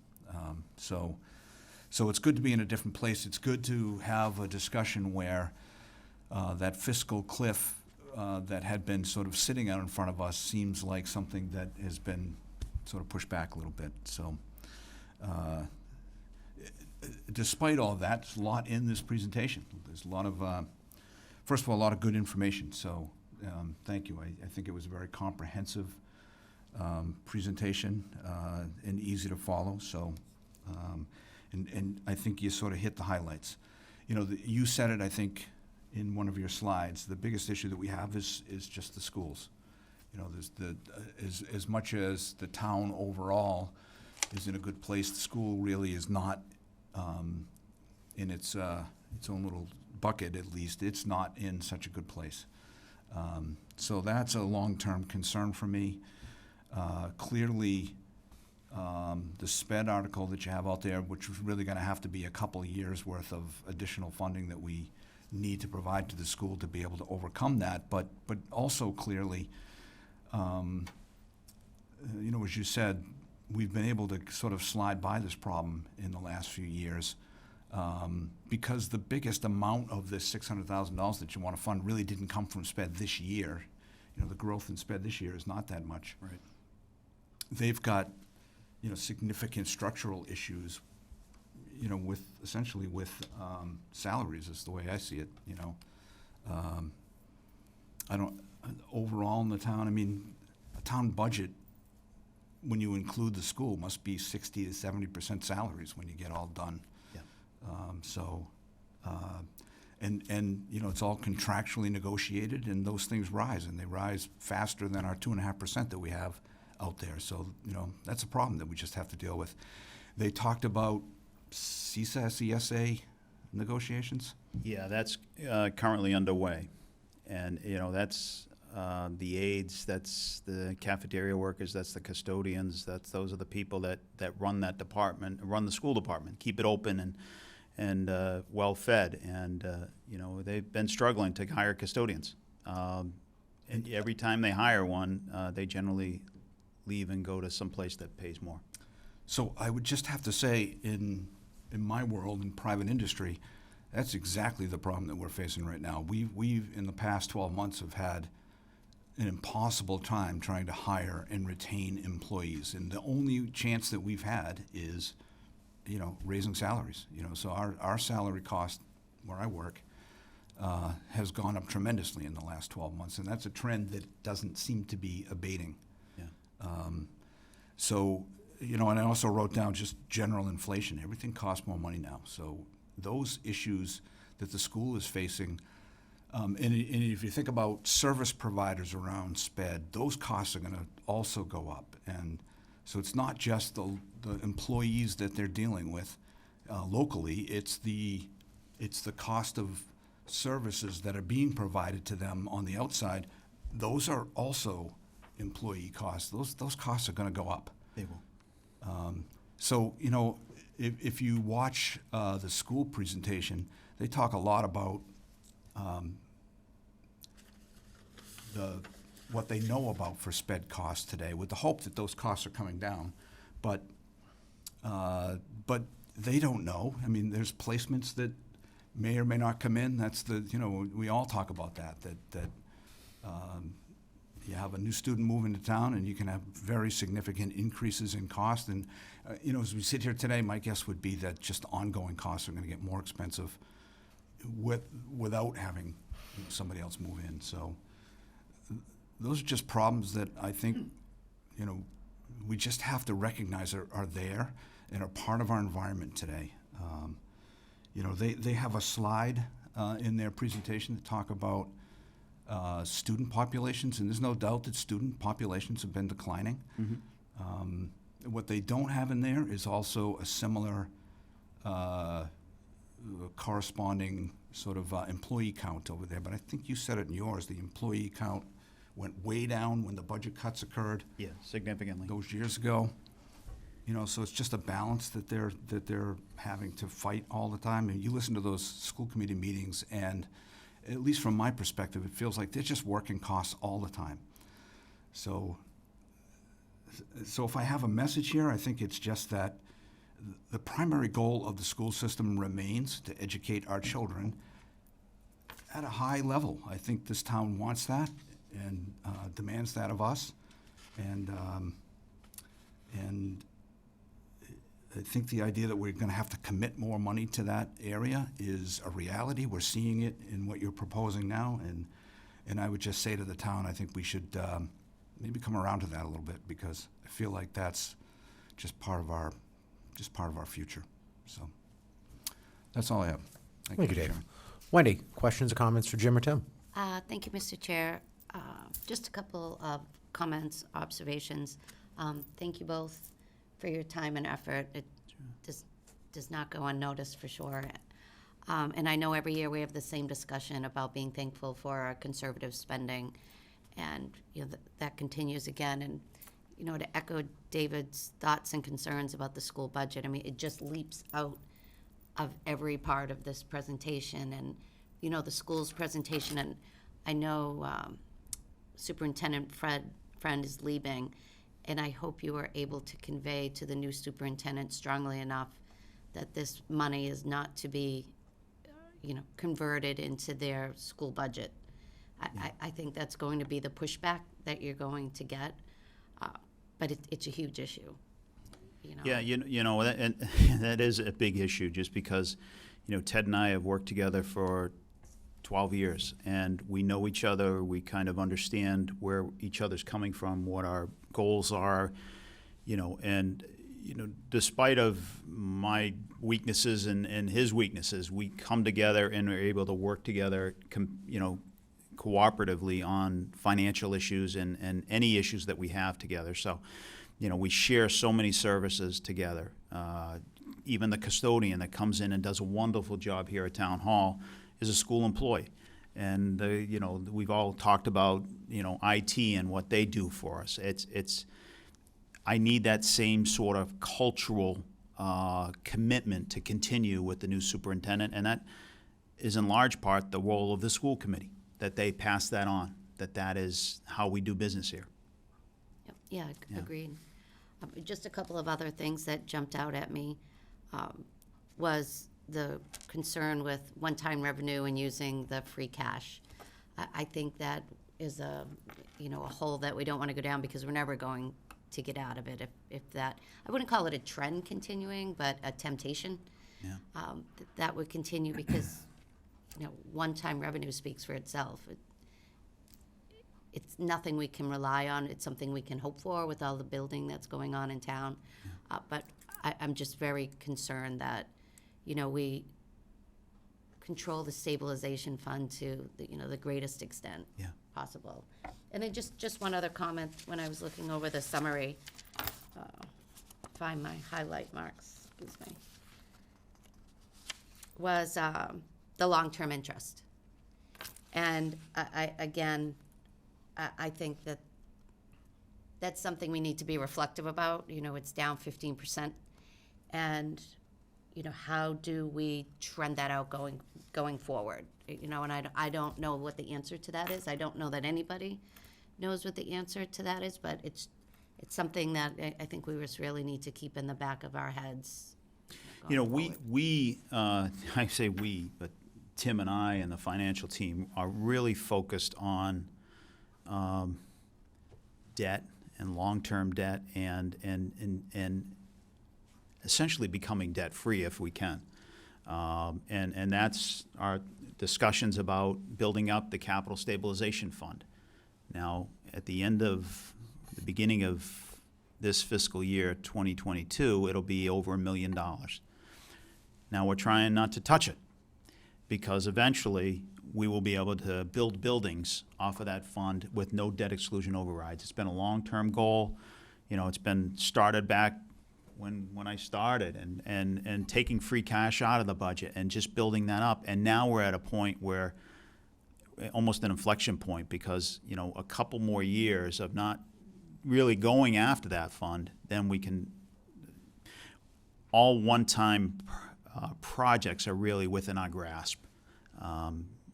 So it's good to be in a different place. It's good to have a discussion where that fiscal cliff that had been sort of sitting out in front of us seems like something that has been sort of pushed back a little bit. So. Despite all that, there's a lot in this presentation. There's a lot of, first of all, a lot of good information. So thank you. I think it was a very comprehensive presentation and easy to follow. So, and I think you sort of hit the highlights. You know, you said it, I think, in one of your slides. The biggest issue that we have is just the schools. You know, there's as much as the town overall is in a good place, the school really is not in its own little bucket, at least. It's not in such a good place. So that's a long-term concern for me. Clearly, the SPED article that you have out there, which is really going to have to be a couple of years worth of additional funding that we need to provide to the school to be able to overcome that, but also clearly, you know, as you said, we've been able to sort of slide by this problem in the last few years because the biggest amount of this $600,000 that you want to fund really didn't come from SPED this year. You know, the growth in SPED this year is not that much. Right. They've got, you know, significant structural issues, you know, essentially with salaries is the way I see it, you know. Overall in the town, I mean, a town budget, when you include the school, must be 60 to 70% salaries when you get all done. Yeah. And you know, it's all contractually negotiated, and those things rise, and they rise faster than our 2.5% that we have out there. So, you know, that's a problem that we just have to deal with. They talked about CESA negotiations. Yeah, that's currently underway. And, you know, that's the aides, that's the cafeteria workers, that's the custodians, those are the people that run that department, run the school department, keep it open and well-fed. And, you know, they've been struggling to hire custodians. And every time they hire one, they generally leave and go to some place that pays more. So I would just have to say, in my world, in private industry, that's exactly the problem that we're facing right now. We've in the past 12 months have had an impossible time trying to hire and retain employees, and the only chance that we've had is, you know, raising salaries. You know, so our salary cost where I work has gone up tremendously in the last 12 months, and that's a trend that doesn't seem to be abating. Yeah. So, you know, and I also wrote down just general inflation. Everything costs more money now. So those issues that the school is facing, and if you think about service providers around SPED, those costs are going to also go up. And so it's not just the employees that they're dealing with. locally. It's the cost of services that are being provided to them on the outside. Those are also employee costs. Those costs are going to go up. They will. So, you know, if you watch the school presentation, they talk a lot about what they know about for sped costs today, with the hope that those costs are coming down. But they don't know. I mean, there's placements that may or may not come in. That's we all talk about that you have a new student move into town and you can have very significant increases in cost. And, as we sit here today, my guess would be that just ongoing costs are going to get more expensive without having somebody else move in. So those are just problems that I think, we just have to recognize are there and are part of our environment today. They have a slide in their presentation that talk about student populations, and there's no doubt that student populations have been declining. What they don't have in there is also a similar corresponding sort of employee count over there. But I think you said it in yours, the employee count went way down when the budget cuts occurred. Yeah, significantly. Those years ago. So it's just a balance that they're having to fight all the time. And you listen to those school committee meetings, and at least from my perspective, it feels like they're just working costs all the time. So if I have a message here, I think it's just that the primary goal of the school system remains to educate our children at a high level. I think this town wants that and demands that of us. And I think the idea that we're going to have to commit more money to that area is a reality. We're seeing it in what you're proposing now, and I would just say to the town, I think we should maybe come around to that a little bit, because I feel like that's just part of our future. So that's all I have. Thank you, Mr. Dave. Chairman. Wendy, questions or comments for Jim or Tim? Thank you, Mr. Chair. Just a couple of comments, observations. Thank you both for your time and effort. It does not go unnoticed, for sure. And I know every year we have the same discussion about being thankful for our conservative spending, and that continues again. And to echo David's thoughts and concerns about the school budget, I mean, it just leaps out of every part of this presentation, and the school's presentation. And I know Superintendent Friend is leaving, and I hope you are able to convey to the new superintendent strongly enough that this money is not to be, converted into their school budget. I think that's going to be the pushback that you're going to get, but it's a huge issue. Yeah, and that is a big issue, just because, Ted and I have worked together for 12 years, and we know each other. We kind of understand where each other's coming from, what our goals are, and despite of my weaknesses and his weaknesses, we come together and are able to work together, cooperatively on financial issues and any issues that we have together. So, we share so many services together. Even the custodian that comes in and does a wonderful job here at Town Hall is a school employee. And, we've all talked about, IT and what they do for us. I need that same sort of cultural commitment to continue with the new superintendent, and that is in large part the role of the school committee, that they pass that on, that is how we do business here. Yep. Yeah, agreed. Just a couple of other things that jumped out at me was the concern with one-time revenue and using the free cash. I think that is a hole that we don't want to go down, because we're never going to get out of it. If that, I wouldn't call it a trend continuing, but a temptation. Yeah. That would continue, because one-time revenue speaks for itself. It's nothing we can rely on. It's something we can hope for with all the building that's going on in town. But I'm just very concerned that, we control the stabilization fund to the greatest extent possible. And then just one other comment. When I was looking over the summary, find my highlight marks. Excuse me. was the long-term interest. And I think that that's something we need to be reflective about. You know, it's down 15%. And, you know, how do we trend that out going forward? You know, and I don't know what the answer to that is. I don't know that anybody knows what the answer to that is, but it's something that I think we just really need to keep in the back of our heads. You know, going we I say we, but Tim and I and the financial team are really focused on debt and long-term debt and essentially becoming debt-free if we can. And that's our discussions about building up the capital stabilization fund. Now, at the beginning of this fiscal year, 2022, it'll be over $1 million. Now, we're trying not to touch it because eventually we will be able to build buildings off of that fund with no debt exclusion overrides. It's been a long-term goal. You know, it's been started back when I started and taking free cash out of the budget and just building that up. And now we're at a point where almost an inflection point because, you know, a couple more years of not really going after that fund, then we can, all one-time projects are really within our grasp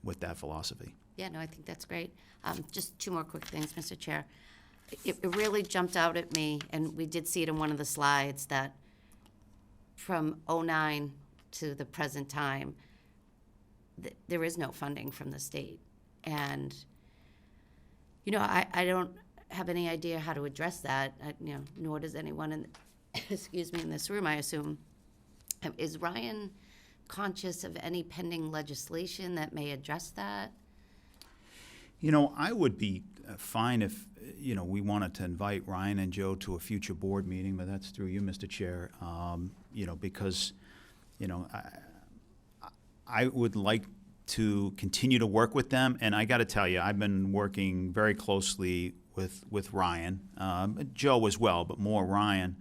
with that philosophy. Yeah, no, I think that's great. Just two more quick things, Mr. Chair. It really jumped out at me, and we did see it in one of the slides, that from '09 to the present time, there is no funding from the state. And, you know, I don't have any idea how to address that, you know, nor does anyone in, excuse me, in this room, I assume. Is Ryan conscious of any pending legislation that may address that? You know, I would be fine if, you know, we wanted to invite Ryan and Joe to a future board meeting, but that's through you, Mr. Chair, you know, because, you know, I would like to continue to work with them, and I got to tell you, I've been working very closely with Ryan, Joe as well, but more Ryan,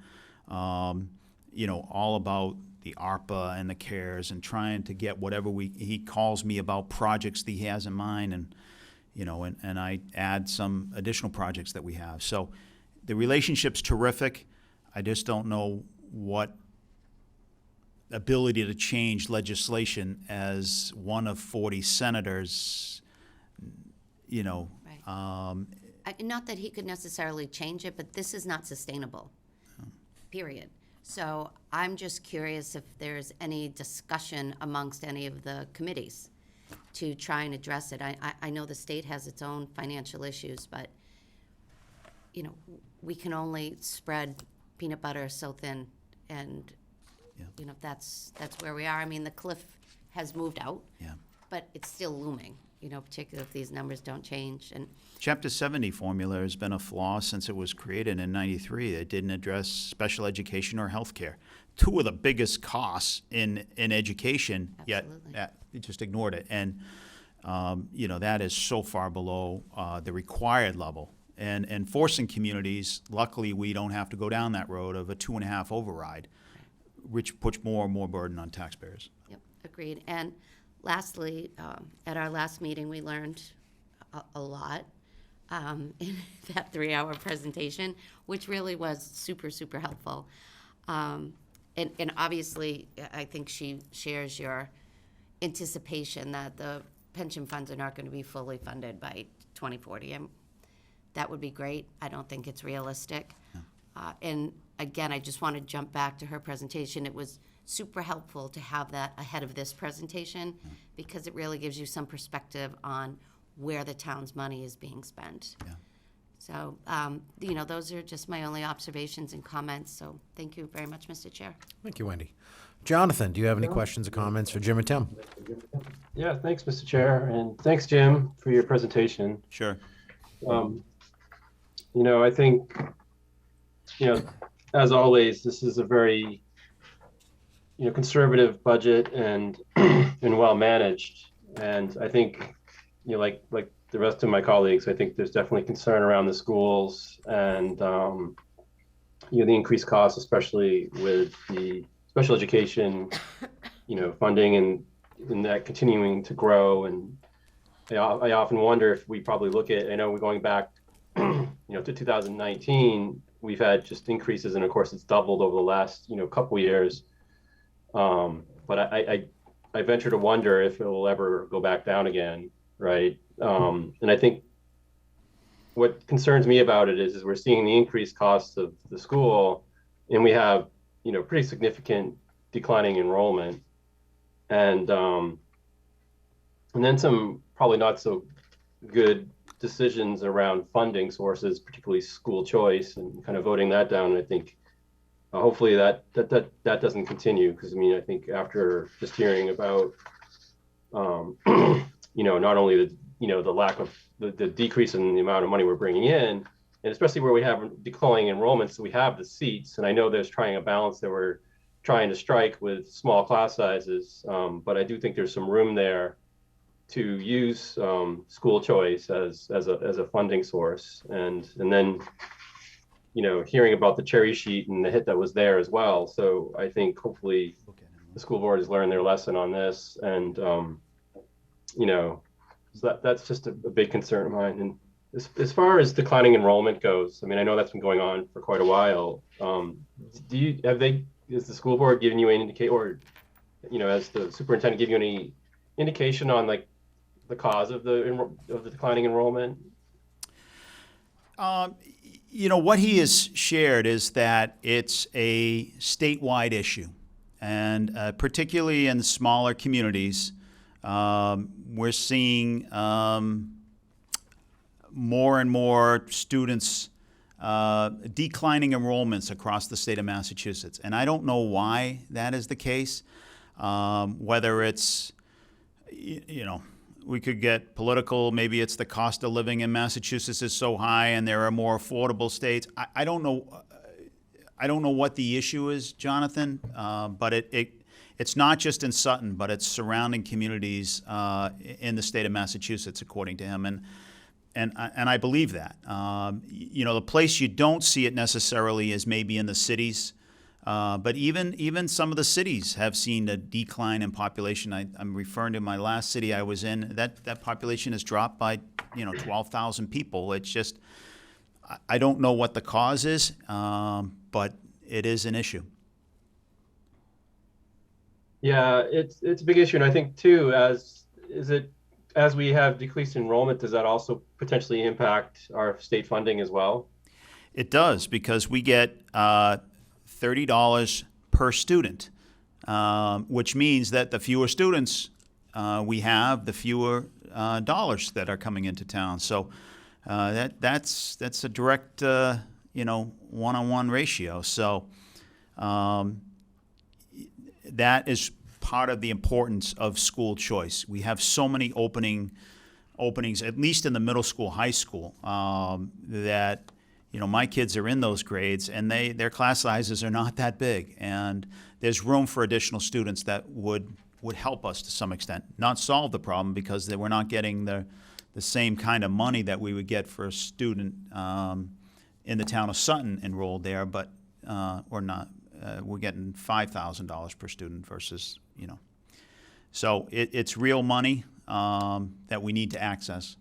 you know, all about the ARPA and the CARES and trying to get whatever he calls me about projects that he has in mind, and you know, and I add some additional projects that we have. So the relationship's terrific. I just don't know what ability to change legislation as one of 40 senators, you know. Right. Not that he could necessarily change it, but this is not sustainable, period. So I'm just curious if there's any discussion amongst any of the committees to try and address it. I know the state has its own financial issues, but, you know, we can only spread peanut butter so thin, and, Yeah. you know, that's where we are. I mean, the cliff has moved out, Yeah. but it's still looming, you know, particularly if these numbers don't change. And Chapter 70 formula has been a flaw since it was created in '93. It didn't address special education or health care, two of the biggest costs in education, Absolutely. yet it just ignored it. And, you know, that is so far below the required level. And forcing communities, luckily, we don't have to go down that road of a 2.5 override, which puts more and more burden on taxpayers. Yep, agreed. And lastly, at our last meeting, we learned a lot in that 3-hour presentation, which really was super, super helpful. And obviously, I think she shares your anticipation that the pension funds are not going to be fully funded by 2040. And that would be great. I don't think it's realistic. And again, I just want to jump back to her presentation. It was super helpful to have that ahead of this presentation because it really gives you some perspective on where the town's money is being spent. Yeah. So, you know, those are just my only observations and comments. So thank you very much, Mr. Chair. Thank you, Wendy. Jonathan, do you have any questions or comments for Jim or Tim? Yeah, thanks, Mr. Chair, and thanks, Jim, for your presentation. Sure. You know, I think, you know, as always, this is a very, you know, conservative budget and and well managed. And I think, you know, like the rest of my colleagues, I think there's definitely concern around the schools and you know, the increased costs, especially with the special education, you know, funding and that continuing to grow. And I often wonder if we probably look at, I know we're going back, to 2019, we've had just increases, and of course it's doubled over the last, couple years. But I venture to wonder if it will ever go back down again, right? And I think what concerns me about it is we're seeing the increased costs of the school, and we have, pretty significant declining enrollment, and then some probably not so good decisions around funding sources, particularly school choice, and kind of voting that down. And I think hopefully that doesn't continue, because I think after just hearing about not only the lack of the decrease in the amount of money we're bringing in, and especially where we have declining enrollments, we have the seats, and I know there's trying a balance that we're trying to strike with small class sizes, but I do think there's some room there to use school choice as a funding source, and then hearing about the cherry sheet and the hit that was there as well. So I think hopefully the school board has learned their lesson on this, and so that's just a big concern of mine. And as far as declining enrollment goes, I know that's been going on for quite a while. Is the school board giving you any indication, or as the superintendent, give you any indication on like the cause of the declining enrollment? What he has shared is that it's a statewide issue, and particularly in smaller communities, we're seeing more and more students declining enrollments across the state of Massachusetts. And I don't know why that is the case, whether it's, we could get political. Maybe it's the cost of living in Massachusetts is so high and there are more affordable states. I don't know. I don't know what the issue is, Jonathan, but it's not just in Sutton, but it's surrounding communities in the state of Massachusetts, according to him. And I believe that. The place you don't see it necessarily is maybe in the cities. But even some of the cities have seen a decline in population. I'm referring to my last city I was in. That population has dropped by 12,000 people. It's just, I don't know what the cause is, but it is an issue. Yeah, it's a big issue, and I think too, as we have decreased enrollment, does that also potentially impact our state funding as well? It does, because we get $30 per student, which means that the fewer students we have, the fewer dollars that are coming into town. So that's a direct one-on-one ratio. So that is part of the importance of school choice. We have so many openings, at least in the middle school, high school, that my kids are in those grades, and their class sizes are not that big, and there's room for additional students that would help us to some extent. Not solve the problem, because we're not getting the same kind of money that we would get for a student in the town of Sutton enrolled there, but or not. We're getting $5,000 per student versus, So it's real money that we need to access.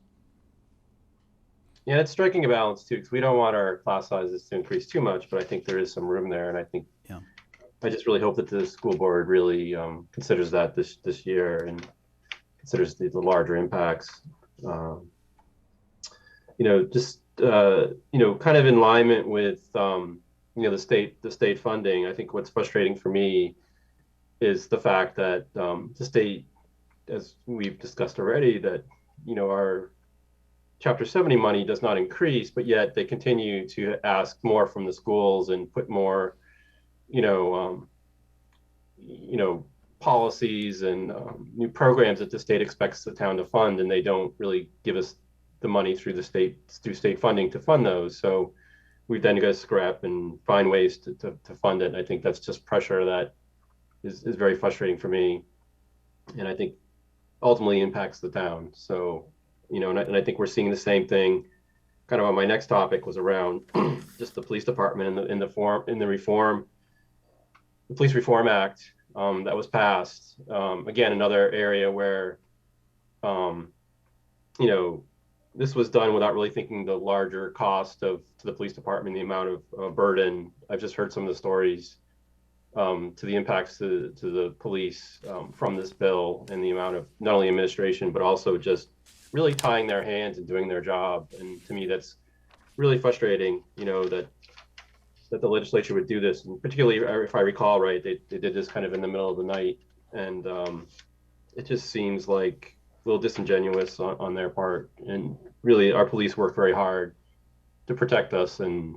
Yeah, it's striking a balance too, because we don't want our class sizes to increase too much, but I think there is some room there, and I think I just really hope that the school board really considers that this year and considers the larger impacts. Kind of in alignment with the state funding. I think what's frustrating for me is the fact that the state, as we've discussed already, that our Chapter 70 money does not increase, but yet they continue to ask more from the schools and put more, policies and new programs that the state expects the town to fund, and they don't really give us the money through state funding to fund those. So we've then got to scrap and find ways to fund it. And I think that's just pressure that is very frustrating for me, and I think ultimately impacts the town. So. And I think we're seeing the same thing. Kind of on my next topic was around just the police department and the Police Reform Act. that was passed. Again, another area where, you know, this was done without really thinking the larger cost to the police department, the amount of burden. I've just heard some of the stories to the impacts to the police from this bill, and the amount of not only administration, but also just really tying their hands and doing their job. And to me, that's really frustrating, you know, that the legislature would do this. And particularly, if I recall right, they did this kind of in the middle of the night. And it just seems like a little disingenuous on their part. And really, our police work very hard to protect us, and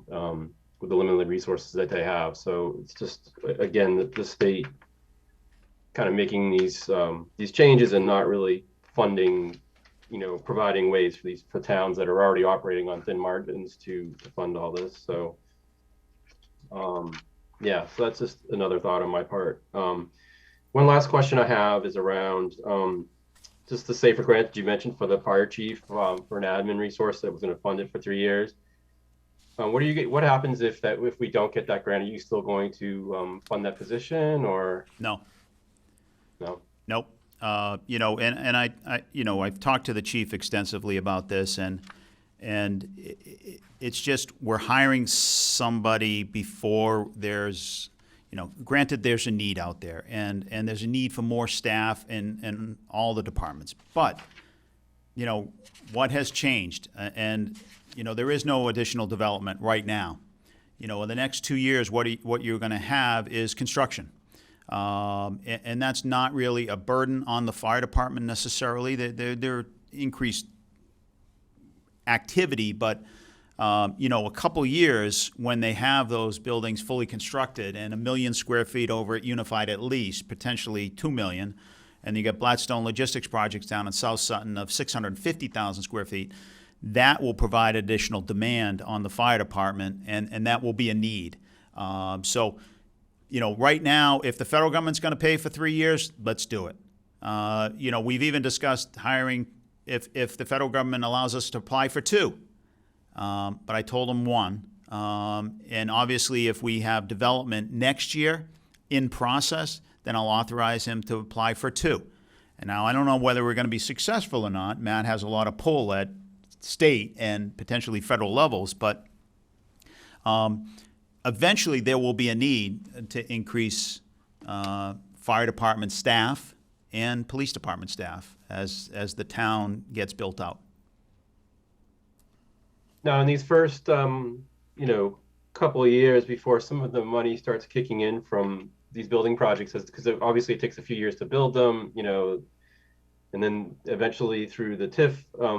with the limited resources that they have. So it's just, again, the state kind of making these changes and not really funding, you know, providing ways for towns that are already operating on thin margins to fund all this. So yeah, so that's just another thought on my part. One last question I have is around just the safer grant you mentioned for the fire chief, for an admin resource that was going to fund it for 3 years. What happens if we don't get that grant? Are you still going to fund that position, or No. no? Nope. You know, and I, you know, I've talked to the chief extensively about this, and it's just, we're hiring somebody before there's, you know, granted there's a need out there, and there's a need for more staff in all the departments. But, you know, what has changed? And, you know, there is no additional development right now. You know, in the next 2 years, what you're going to have is construction. And that's not really a burden on the fire department necessarily. They're increased activity, but you know, a couple years when they have those buildings fully constructed and 1 million square feet over at Unified at least, potentially 2 million, and you get Blackstone Logistics projects down in South Sutton of 650,000 square feet, that will provide additional demand on the fire department, and that will be a need. So, you know, right now, if the federal government's going to pay for 3 years, let's do it. You know, we've even discussed hiring if the federal government allows us to apply for 2. But I told them 1. And obviously, if we have development next year in process, then I'll authorize him to apply for 2. And now I don't know whether we're going to be successful or not. Matt has a lot of pull at state and potentially federal levels, but eventually there will be a need to increase fire department staff and police department staff as the town gets built out. Now, in these first, you know, couple of years before some of the money starts kicking in from these building projects, because obviously it takes a few years to build them, you know, and then eventually through the TIF,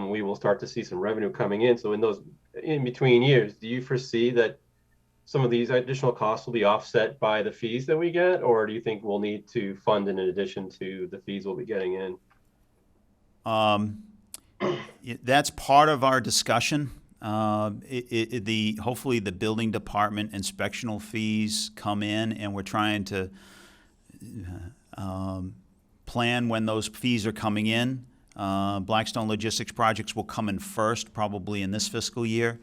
we will start to see some revenue coming in. So in those in between years, do you foresee that some of these additional costs will be offset by the fees that we get, or do you think we'll need to fund in addition to the fees we'll be getting in? That's part of our discussion. Hopefully the building department inspectional fees come in, and we're trying to plan when those fees are coming in. Blackstone Logistics projects will come in first, probably in this fiscal year.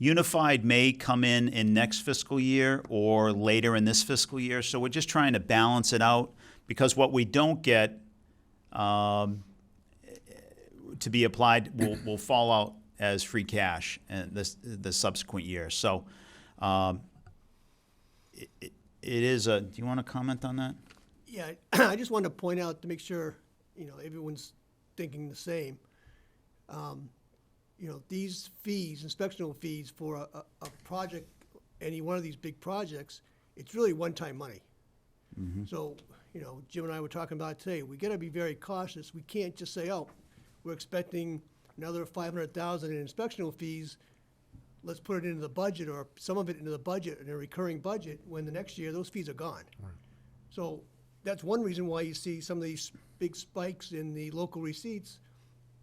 Unified may come in next fiscal year or later in this fiscal year. So we're just trying to balance it out, because what we don't get to be applied will fall out as free cash in the subsequent year. So it is a. Do you want to comment on that? Yeah, I just wanted to point out to make sure, you know, everyone's thinking the same. You know, these fees, inspectional fees for a project, any one of these big projects, it's really one-time money. Mm-hmm. So, you know, Jim and I were talking about it today. We got to be very cautious. We can't just say, oh, we're expecting another $500,000 in inspectional fees. Let's put it into the budget, or some of it into the budget, in a recurring budget, when the next year those fees are gone. Right. So that's one reason why you see some of these big spikes in the local receipts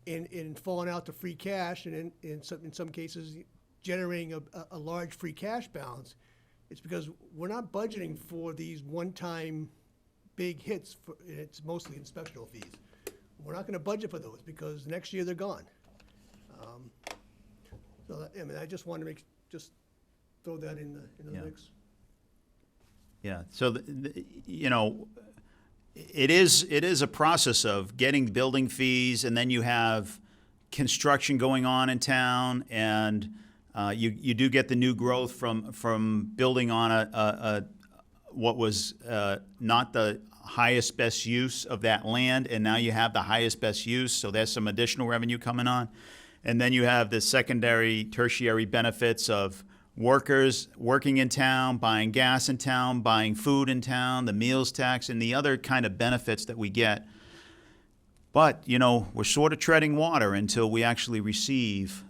in falling out to free cash, and in some cases generating a large free cash balance. It's because we're not budgeting for these one-time big hits. It's mostly inspectional fees. We're not going to budget for those because next year they're gone. So that, I mean, I just want to just throw that in the mix. Yeah. So you know, It is a process of getting building fees, and then you have construction going on in town, and you do get the new growth from building on a what was not the highest best use of that land, and now you have the highest best use, so there's some additional revenue coming on. And then you have the secondary, tertiary benefits of workers working in town, buying gas in town, buying food in town, the meals tax, and the other kind of benefits that we get. But, you know, we're sort of treading water until we actually receive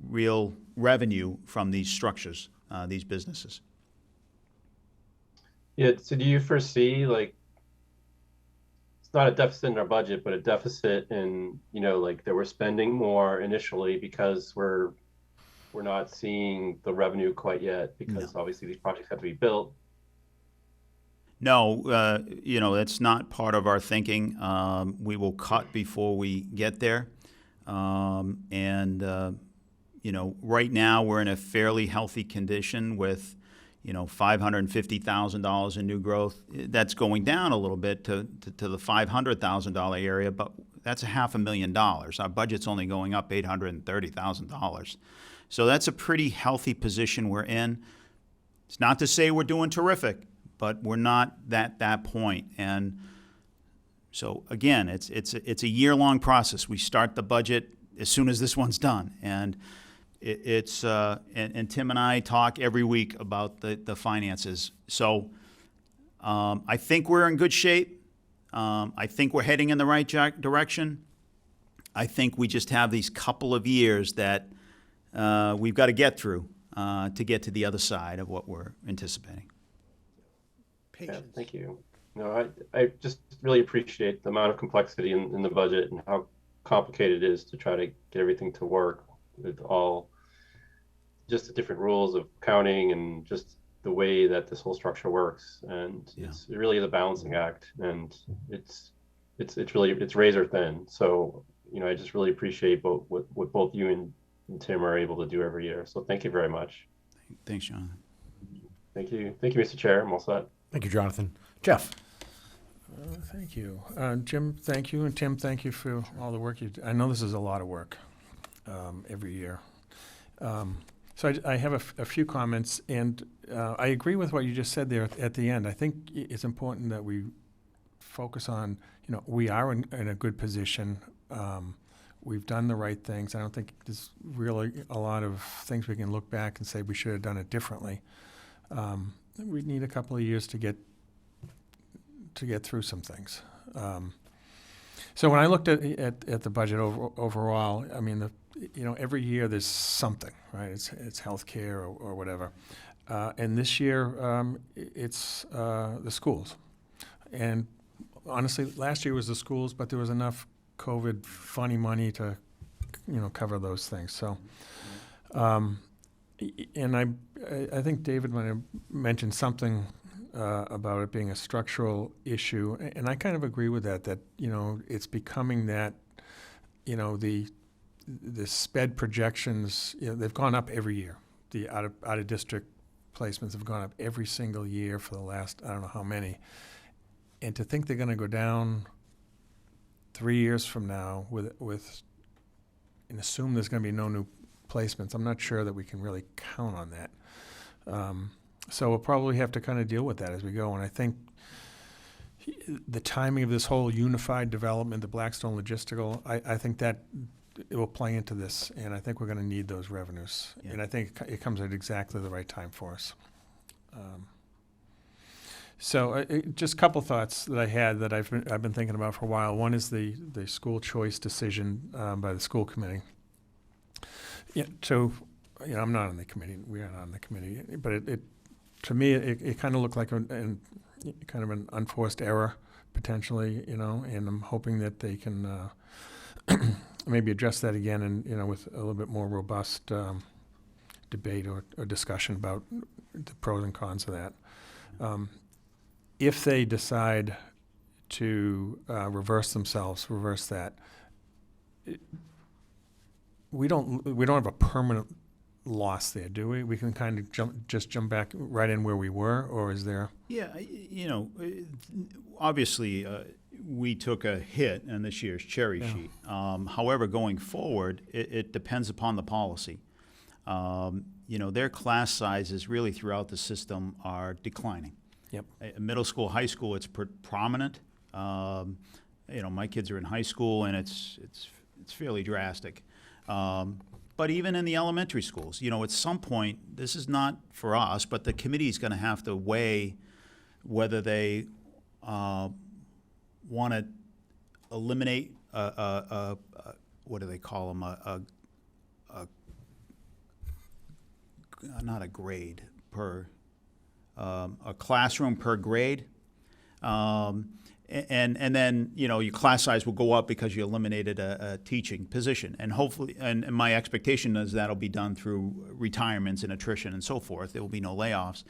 real revenue from these structures, these businesses. Yeah, so do you foresee, like, it's not a deficit in our budget, but a deficit in, like that we're spending more initially because we're not seeing the revenue quite yet, because obviously these projects have to be built? No, that's not part of our thinking. We will cut before we get there. Right now we're in a fairly healthy condition with, $550,000 in new growth. That's going down a little bit to the $500,000 area, but that's $500,000. Our budget's only going up $830,000. So that's a pretty healthy position we're in. It's not to say we're doing terrific, but we're not at that point. And so again, it's a year-long process. We start the budget as soon as this one's done, and and Tim and I talk every week about the finances. So I think we're in good shape. I think we're heading in the right direction. I think we just have these couple of years that we've got to get through to get to the other side of what we're anticipating. Yeah, thank you. No, I just really appreciate the amount of complexity in the budget and how complicated it is to try to get everything to work with all just the different rules of counting and just the way that this whole structure works. And it's really a balancing act, and it's razor thin. So, I just really appreciate what both you and Tim are able to do every year. So thank you very much. Thanks, Jonathan. Thank you, Mr. Chair. I'm all set. Thank you, Jonathan. Jeff? Thank you. Jim, thank you, and Tim, thank you for all the work you do. I know this is a lot of work every year. So I have a few comments, and I agree with what you just said there at the end. I think it's important that we focus on, we are in a good position. We've done the right things. I don't think there's really a lot of things we can look back and say we should have done it differently. We need a couple of years to get through some things. So when I looked at the budget overall, I mean, every year there's something, right? It's healthcare or whatever. And this year it's the schools. And honestly, last year was the schools, but there was enough COVID funny money to, cover those things. So, and I think David might have mentioned something about it being a structural issue, and I kind of agree with that, it's becoming that, the sped projections, they've gone up every year. The out of district placements have gone up every single year for the last, I don't know how many. And to think they're going to go down 3 years from now and assume there's going to be no new placements, I'm not sure that we can really count on that. So we'll probably have to kind of deal with that as we go. And I think the timing of this whole unified development, the Blackstone logistical, I think that it will play into this, and I think we're going to need those revenues. Yeah. And I think it comes at exactly the right time for us. Just a couple thoughts that I had that I've been thinking about for a while. One is the school choice decision by the school committee. Yeah, so I'm not on the committee. We are not on the committee, but it to me it kind of looked like kind of an unforced error potentially, and I'm hoping that they can maybe address that again and with a little bit more robust debate or discussion about the pros and cons of that. If they decide to reverse that, we don't have a permanent lost there, do we? We can kind of jump back right in where we were, or is there? Yeah, obviously, we took a hit in this year's cherry sheet. However, going forward, it depends upon the policy. Their class sizes really throughout the system are declining. Yep. Middle school, high school, it's prominent. My kids are in high school, and it's fairly drastic. But even in the elementary schools, at some point, this is not for us, but the committee is going to have to weigh whether they want to eliminate what do they call them? Not a grade per a classroom per grade. And then, your class size will go up because you eliminated a teaching position. And hopefully, and my expectation is that'll be done through retirements and attrition and so forth. There will be no layoffs.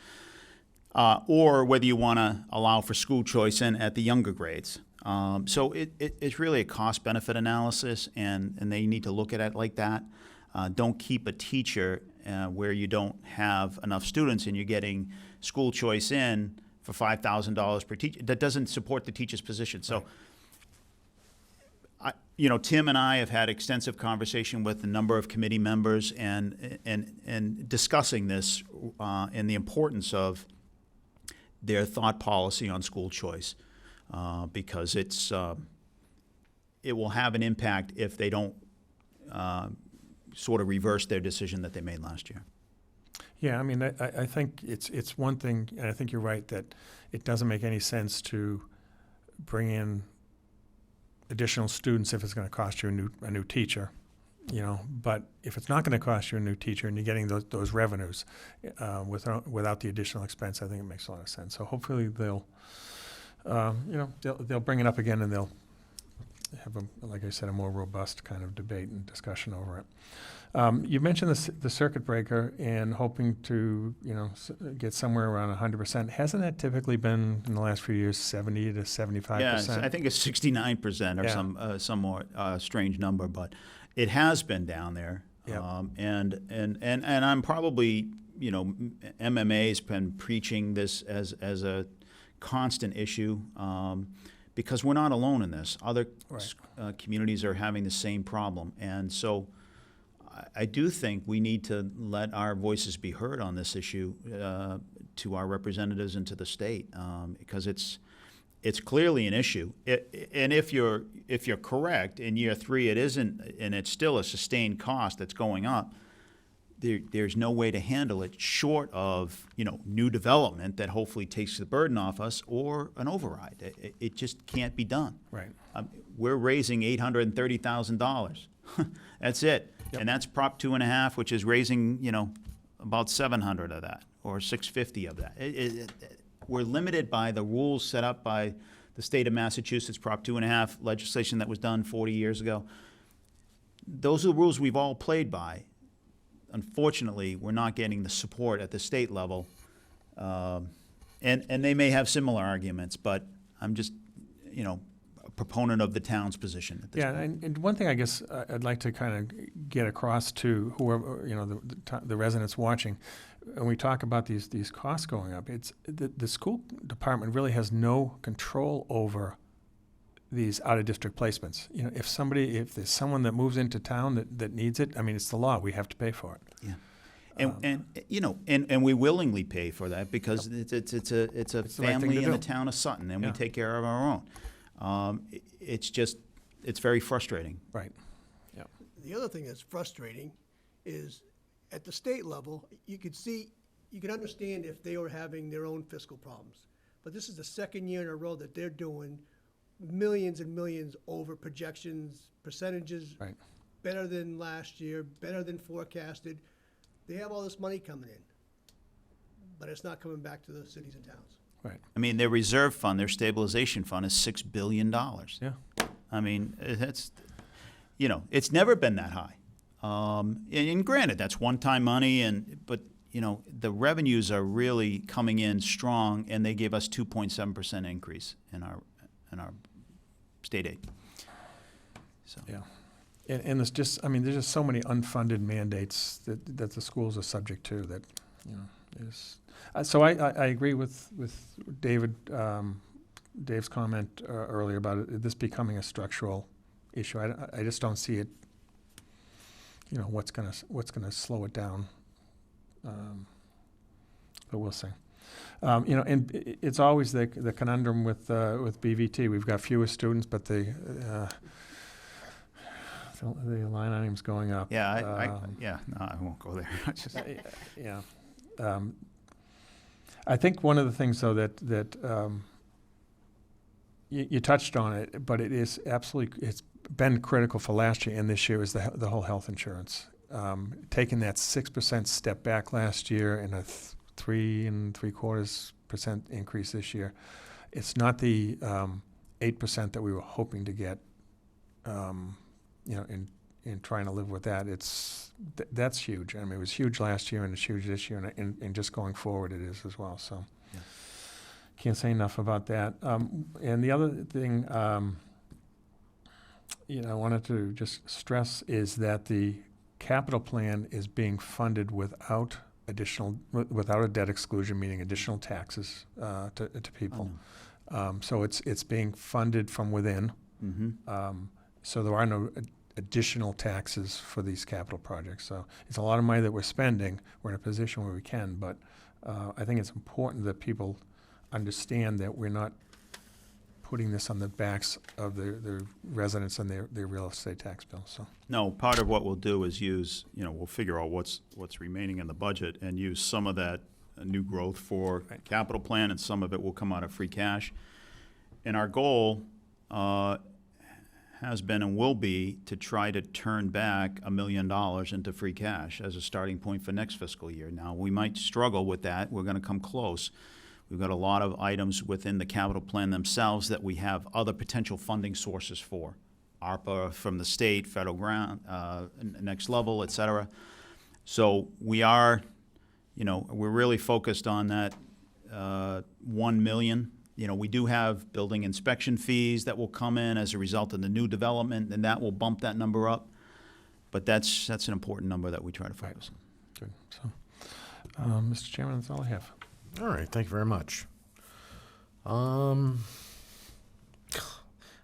Or whether you want to allow for school choice in at the younger grades. So it's really a cost-benefit analysis, and they need to look at it like that. Don't keep a teacher where you don't have enough students and you're getting school choice in for $5,000 per teacher. That doesn't support the teacher's position. So, Tim and I have had extensive conversation with a number of committee members and discussing this and the importance of their thought policy on school choice because it will have an impact if they don't sort of reverse their decision that they made last year. Yeah, I mean, I think it's one thing, and I think you're right, that it doesn't make any sense to bring in additional students if it's going to cost you a new teacher, But if it's not going to cost you a new teacher and you're getting those revenues without the additional expense, I think it makes a lot of sense. So hopefully they'll bring it up again and they'll have, like I said, a more robust kind of debate and discussion over it. You mentioned the circuit breaker and hoping to, get somewhere around 100%. Hasn't that typically been in the last few years 70 to 75%? Yeah, I think it's 69% or some more strange number, but it has been down there. Yep. And I'm probably, MMA's been preaching this as a constant issue because we're not alone in this. Other communities are having the same problem, and so I do think we need to let our voices be heard on this issue to our representatives and to the state because it's clearly an issue. And if you're correct, in year 3 it isn't, and it's still a sustained cost that's going up. There's no way to handle it short of new development that hopefully takes the burden off us or an override. It just can't be done. Right. We're raising $830,000. That's it. Yep. And that's Prop 2.5, which is raising, about 700 of that or 650 of that. We're limited by the rules set up by the state of Massachusetts, Prop 2.5 legislation that was done 40 years ago. Those are the rules we've all played by. Unfortunately, we're not getting the support at the state level. And they may have similar arguments, but I'm just, a proponent of the town's position at this point. And one thing I guess I'd like to kind of get across to whoever, the residents watching, when we talk about these costs going up, it's the school department really has no control over these out-of-district placements. If there's someone that moves into town that needs it, I mean, it's the law. We have to pay for it. Yeah. And we willingly pay for that because it's a the right thing family to in the do. town of Sutton, and Yeah. we take care of our own. It's very frustrating. Right. Yeah. The other thing that's frustrating is at the state level, you could understand if they were having their own fiscal problems. But this is the second year in a row that they're doing millions and millions over projections, percentages, Right. better than last year, better than forecasted. They have all this money coming in, but it's not coming back to the cities and towns. Right. I mean, their reserve fund, their stabilization fund is $6 billion. Yeah. I mean, it's never been that high. And granted, that's one-time money, but the revenues are really coming in strong, and they gave us 2.7% increase in our state aid. So. Yeah. And there's just, I mean, there's just so many unfunded mandates that the schools are subject to that, you know, is. So I agree with David, Dave's comment earlier about this becoming a structural issue. I just don't see it, you know, what's gonna slow it down. But we'll see. You know, and it's always the conundrum with BVT. We've got fewer students, but the line item's going up. Yeah, no, I won't go there. Just- Yeah. I think one of the things, though, that you touched on it, but it is absolutely, it's been critical for last year and this year, is the whole health insurance. Taking that 6% step back last year and a 3 3/4% increase this year. It's not the 8% that we were hoping to get, you know, in trying to live with that. That's huge. I mean, it was huge last year and it's huge this year, and just going forward it is as well. So can't say enough about that. And the other thing, you know, I wanted to just stress is that the capital plan is being funded without a debt exclusion, meaning additional taxes to people. So it's being funded from within. So there are no additional taxes for these capital projects. So it's a lot of money that we're spending. We're in a position where we can, but I think it's important that people understand that we're not putting this on the backs of the residents and their real estate tax bill. So No, part of what we'll do is use, you know, we'll figure out what's remaining in the budget and use some of that new growth for capital plan, and some of it will come out of free cash. And our goal has been and will be to try to turn back $1 million into free cash as a starting point for next fiscal year. Now, we might struggle with that. We're going to come close. We've got a lot of items within the capital plan themselves that we have other potential funding sources for. ARPA from the state, federal grant, next level, et cetera. So we are, you know, we're really focused on that 1 million. You know, we do have building inspection fees that will come in as a result of the new development, and that will bump that number up. But that's an important number that we try to focus on. good. So, Mr. Chairman, that's all I have. All right, thank you very much.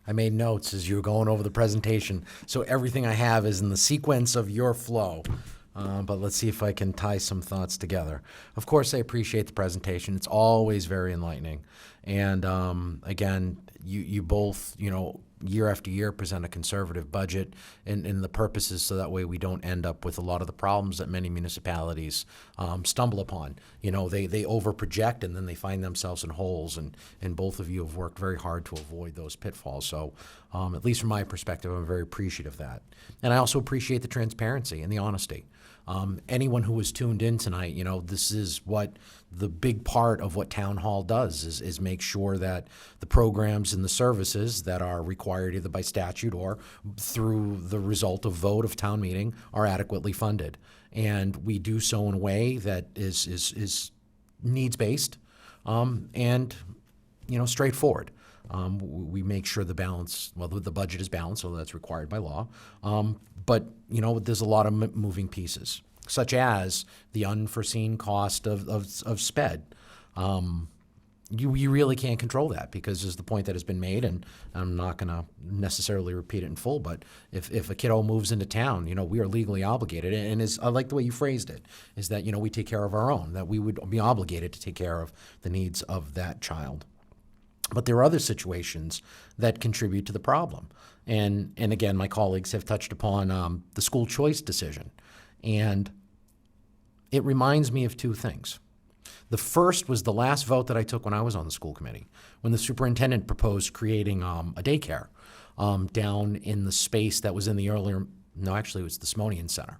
I made notes as you were going over the presentation, so everything I have is in the sequence of your flow. But let's see if I can tie some thoughts together. Of course, I appreciate the presentation. It's always very enlightening. And again, you both, you know, year after year present a conservative budget, and the purpose is so that way we don't end up with a lot of the problems that many municipalities stumble upon. You know, they overproject and then they find themselves in holes, and both of you have worked very hard to avoid those pitfalls. So at least from my perspective, I'm very appreciative of that. And I also appreciate the transparency and the honesty. Anyone who was tuned in tonight, you know, this is what the big part of what Town Hall does is make sure that the programs and the services that are required either by statute or through the result of vote of town meeting are adequately funded. And we do so in a way that is needs-based and, you know, straightforward. We make sure the balance, well, the budget is balanced, so that's required by law. But, you know, there's a lot of moving pieces, such as the unforeseen cost of SPED. You really can't control that because there's the point that has been made, and I'm not going to necessarily repeat it in full, but if a kiddo moves into town, you know, we are legally obligated. And I like the way you phrased it, is that, you know, we take care of our own, that we would be obligated to take care of the needs of that child. But there are other situations that contribute to the problem. And again, my colleagues have touched upon the school choice decision. And it reminds me of two things. The first was the last vote that I took when I was on the school committee, when the superintendent proposed creating a daycare down in the space that was in the earlier, no, actually it was the Smonian Center.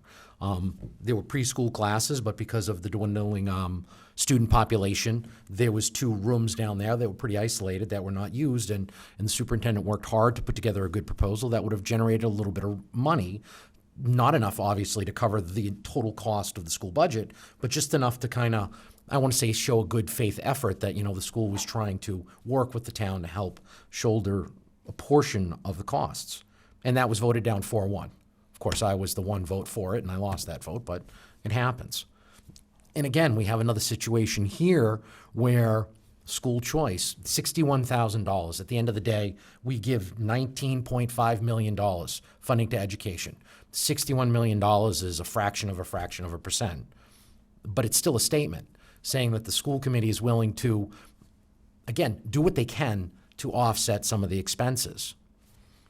There were preschool classes, but because of the dwindling student population, there was 2 rooms down there that were pretty isolated that were not used, and the superintendent worked hard to put together a good proposal that would have generated a little bit of money, not enough, obviously, to cover the total cost of the school budget, but just enough to kind of, I want to say, show a good faith effort that, you know, the school was trying to work with the town to help shoulder a portion of the costs. And that was voted down 4-1. Of course, I was the one vote for it, and I lost that vote, but it happens. And again, we have another situation here where school choice, $61,000. At the end of the day, we give $19.5 million funding to education. $61 million is a fraction of a percent. But it's still a statement saying that the school committee is willing to, again, do what they can to offset some of the expenses.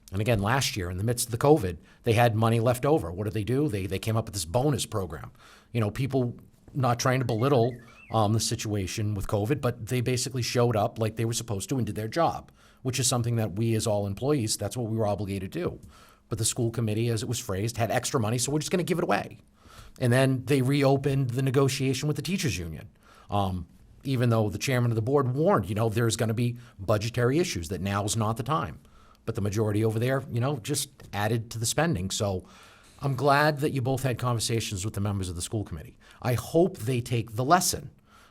And again, last year, in the midst of the COVID, they had money left over. What did they do? They came up with this bonus program. You know, people, not trying to belittle the situation with COVID, but they basically showed up like they were supposed to and did their job, which is something that we as all employees, that's what we were obligated to do. But the school committee, as it was phrased, had extra money, so we're just going to give it away. And then they reopened the negotiation with the teachers union. Even though the chairman of the board warned, you know, there's going to be budgetary issues, that now's not the time. But the majority over there, you know, just added to the spending. So I'm glad that you both had conversations with the members of the school committee. I hope they take the lesson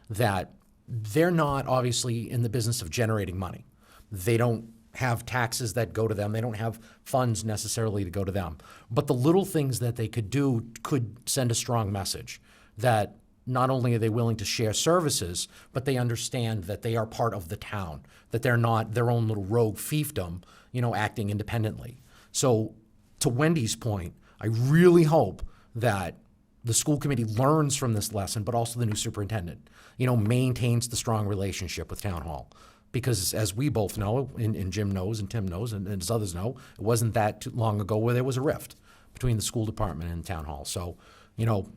that they're not obviously in the business of generating money. They don't have taxes that go to them. They don't have funds necessarily to go to them. But the little things that they could do could send a strong message that not only are they willing to share services, but they understand that they are part of the town, that they're not their own little rogue fiefdom, you know, acting independently. So to Wendy's point, I really hope that the school committee learns from this lesson, but also the new superintendent, you know, maintains the strong relationship with Town Hall. Because as we both know, and Jim knows, and Tim knows, and as others know, it wasn't that too long ago where there was a rift between the school department and Town Hall. So, you know,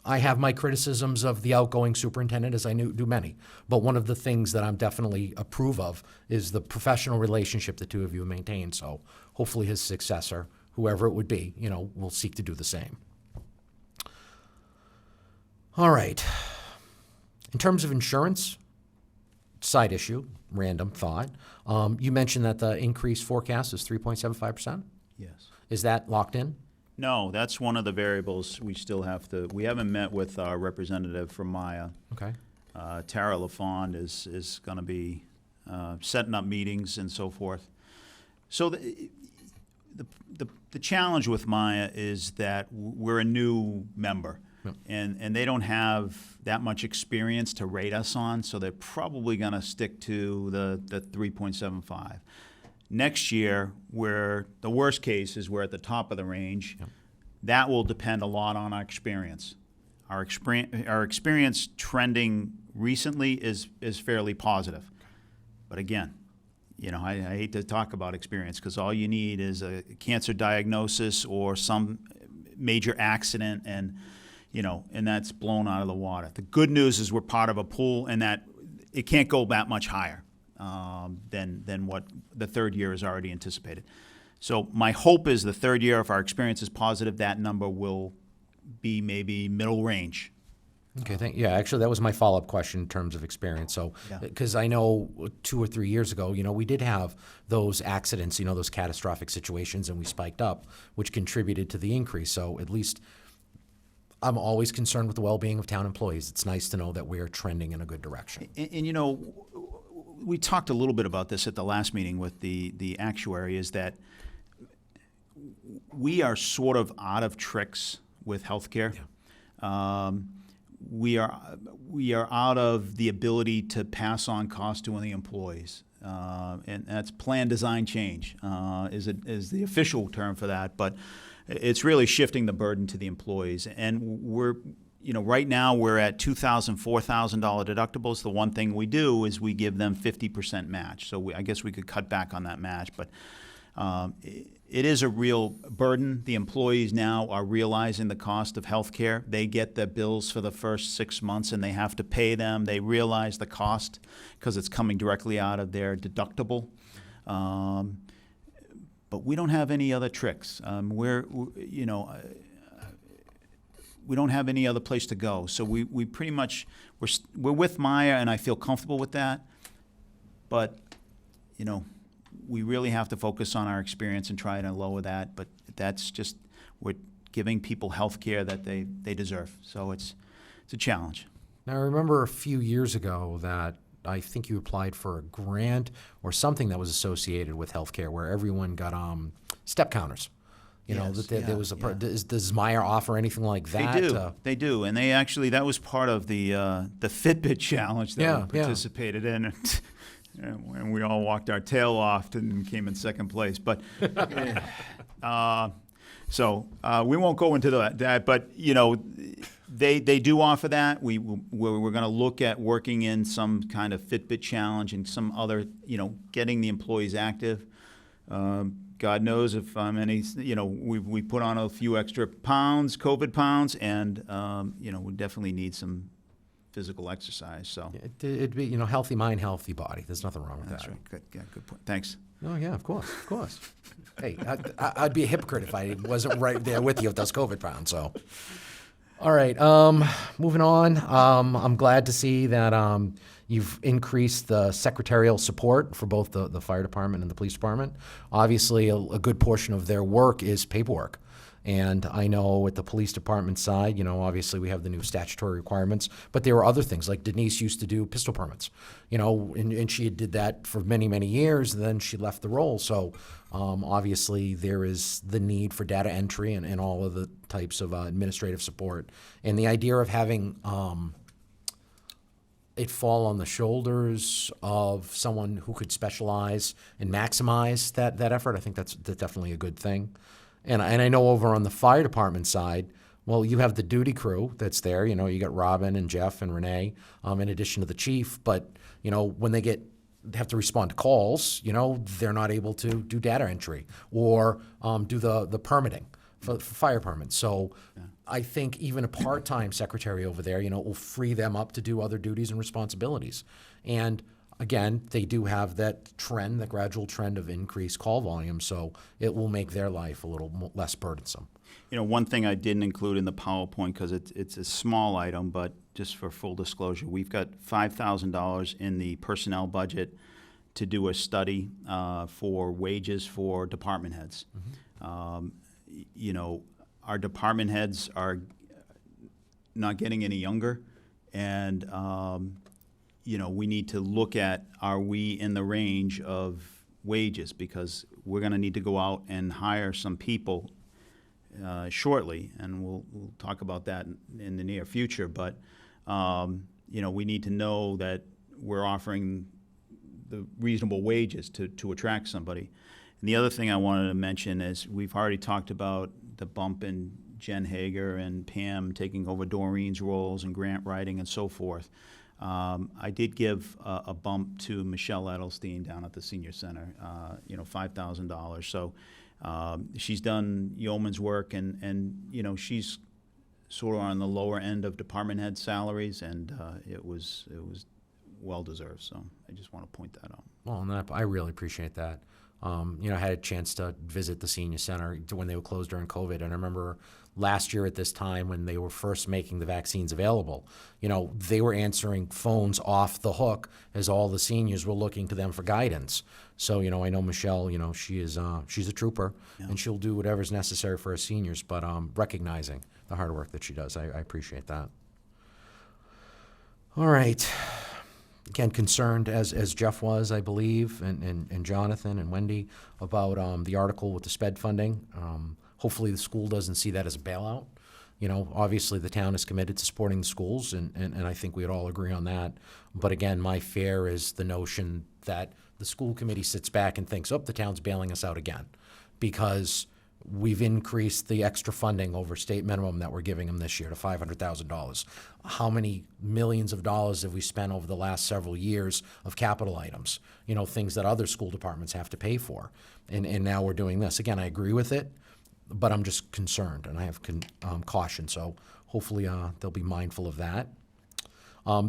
I have my criticisms of the outgoing superintendent, as I do many. But one of the things that I'm definitely approve of is the professional relationship the two of you maintain. So hopefully his successor, whoever it would be, you know, will seek to do the same. All right. In terms of insurance, side issue, random thought. You mentioned that the increased forecast is 3.75%. Yes. Is that locked in? No, that's one of the variables we still have to, we haven't met with our representative from Maya. Okay. Tara LaFond is going to be setting up meetings and so forth. So the challenge with Maya is that we're a new member. Yep. And they don't have that much experience to rate us on, so they're probably going to stick to the 3.75. Next year, where the worst case is we're at the top of the range, Yep. that will depend a lot on our experience. Our experience trending recently is fairly positive. But again, you know, I hate to talk about experience because all you need is a cancer diagnosis or some major accident and that's blown out of the water. The good news is we're part of a pool and that it can't go that much higher than what the third year is already anticipated. So my hope is the third year, if our experience is positive, that number will be maybe middle range. Okay, yeah, actually, that was my follow-up question in terms of experience. So, Yeah. because I know 2 or 3 years ago, you know, we did have those accidents, you know, those catastrophic situations, and we spiked up, which contributed to the increase. So at least I'm always concerned with the well-being of town employees. It's nice to know that we're trending in a good direction. And you know, we talked a little bit about this at the last meeting with the actuary, is that we are sort of out of tricks with healthcare. Yeah. We are out of the ability to pass on cost to the employees, and that's plan, design, change is the official term for that. But it's really shifting the burden to the employees, and right now we're at $2,000, $4,000 deductibles. The one thing we do is we give them 50% match. So I guess we could cut back on that match, but it is a real burden. The employees now are realizing the cost of health care. They get the bills for the first 6 months and they have to pay them. They realize the cost because it's coming directly out of their deductible. But we don't have any other tricks. We don't have any other place to go. So we pretty much, we're with Maya, and I feel comfortable with that. But, we really have to focus on our experience and try to lower that. But that's just, we're giving people health care that they deserve. So it's a challenge. Now, I remember a few years ago that I think you applied for a grant or something that was associated with healthcare where everyone got step counters. You know, Yes, that there yeah, was yeah. does Meyer offer anything like that? They do, and they actually, that was part of the Fitbit challenge that Yeah, we yeah. participated in. And we all walked our tail off and came in second place. But so we won't go into that. But you know, they do offer that. We're going to look at working in some kind of Fitbit challenge and some other, you know, getting the employees active. God knows if any, you know, we put on a few extra pounds, COVID pounds, and you know, we definitely need some physical exercise. So It'd be, you know, healthy mind, healthy body. There's nothing wrong with that's that. right. Good, yeah, good point. Thanks. Oh yeah, of course. Hey, I'd be a hypocrite if I wasn't right there with you with those COVID pounds. So, all right, moving on. I'm glad to see that you've increased the secretarial support for both the fire department and the police department. Obviously, a good portion of their work is paperwork. And I know at the police department side, you know, obviously we have the new statutory requirements, but there were other things, like Denise used to do pistol permits, you know, and she did that for many, many years, and then she left the role. So obviously there is the need for data entry and all of the types of administrative support. And the idea of having it fall on the shoulders of someone who could specialize and maximize that effort, I think that's definitely a good thing. And I know over on the fire department side, well, you have the duty crew that's there. You know, you got Robin and Jeff and Renee, in addition to the chief. But, you know, when they have to respond to calls, you know, they're not able to do data entry or do the permitting for fire permits. So I think even a part-time secretary over there, you know, will free them up to do other duties and responsibilities. And again, they do have that trend, that gradual trend of increased call volume, so it will make their life a little less burdensome. You know, one thing I didn't include in the PowerPoint, because it's a small item, but just for full disclosure, we've got $5,000 in the personnel budget to do a study for wages for department heads. You know, our department heads are not getting any younger, and you know, we need to look at, are we in the range of wages? Because we're going to need to go out and hire some people shortly, and we'll talk about that in the near future. But you know, we need to know that we're offering the reasonable wages to attract somebody. And the other thing I wanted to mention is we've already talked about the bump in Jen Hager and Pam taking over Doreen's roles and grant writing and so forth. I did give a bump to Michelle Edelstein down at the senior center, you know, $5,000. So she's done yeoman's work, and you know, she's sort of on the lower end of department head salaries, and it was well deserved. So I just want to point that out. Well, and I really appreciate that. You know, I had a chance to visit the senior center when they were closed during COVID, and I remember last year at this time when they were first making the vaccines available, you know, they were answering phones off the hook as all the seniors were looking to them for guidance. So, you know, I know Michelle, you know, she's a trooper, and she'll do whatever's necessary for her seniors, but recognizing the hard work that she does, I appreciate that. All right. Again, concerned as Jeff was, I believe, and Jonathan and Wendy about the article with the SPED funding. Hopefully the school doesn't see that as a bailout. You know, obviously the town is committed to supporting the schools, and I think we'd all agree on that. But again, my fear is the notion that the school committee sits back and thinks, oh, the town's bailing us out again, because we've increased the extra funding over state minimum that we're giving them this year to $500,000. How many millions of dollars have we spent over the last several years of capital items? You know, things that other school departments have to pay for. And now we're doing this. Again, I agree with it, but I'm just concerned, and I have caution. So hopefully they'll be mindful of that.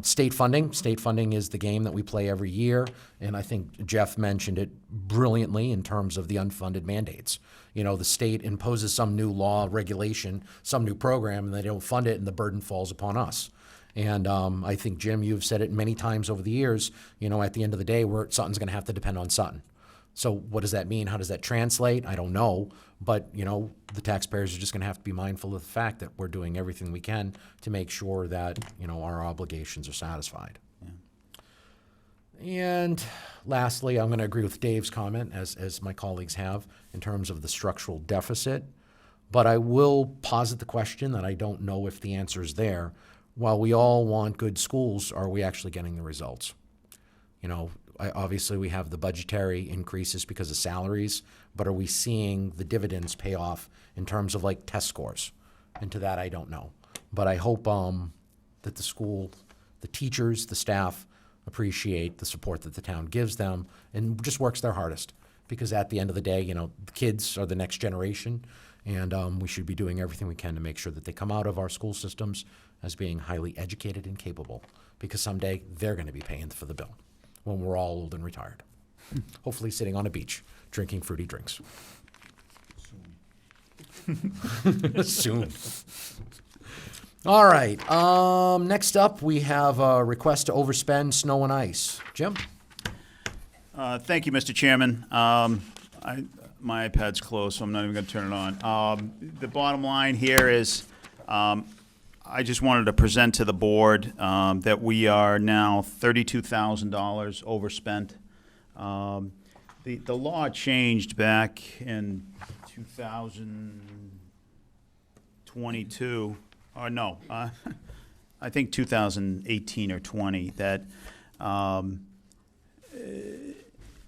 State funding is the game that we play every year, and I think Jeff mentioned it brilliantly in terms of the unfunded mandates. You know, the state imposes some new law, regulation, some new program, and they don't fund it, and the burden falls upon us. And I think, Jim, you've said it many times over the years, you know, at the end of the day, Sutton's going to have to depend on Sutton. So what does that mean? How does that translate? I don't know. But, you know, the taxpayers are just going to have to be mindful of the fact that we're doing everything we can to make sure that, you know, our obligations are satisfied. Yeah. And lastly, I'm going to agree with Dave's comment, as my colleagues have, in terms of the structural deficit. But I will posit the question that I don't know if the answer is there. While we all want good schools, are we actually getting the results? You know, obviously we have the budgetary increases because of salaries, but are we seeing the dividends pay off in terms of like test scores? And to that, I don't know. But I hope that the school, the teachers, the staff appreciate the support that the town gives them and just works their hardest. Because at the end of the day, you know, the kids are the next generation, and we should be doing everything we can to make sure that they come out of our school systems as being highly educated and capable, because someday they're going to be paying for the bill when we're all old and retired. Hopefully sitting on a beach, drinking fruity drinks. Soon. All right, next up, we have a request to overspend snow and ice. Jim? Thank you, Mr. Chairman. My iPad's closed, so I'm not even going to turn it on. The bottom line here is I just wanted to present to the board that we are now $32,000 overspent. The law changed back in 2022, or no, I think 2018 or 20, that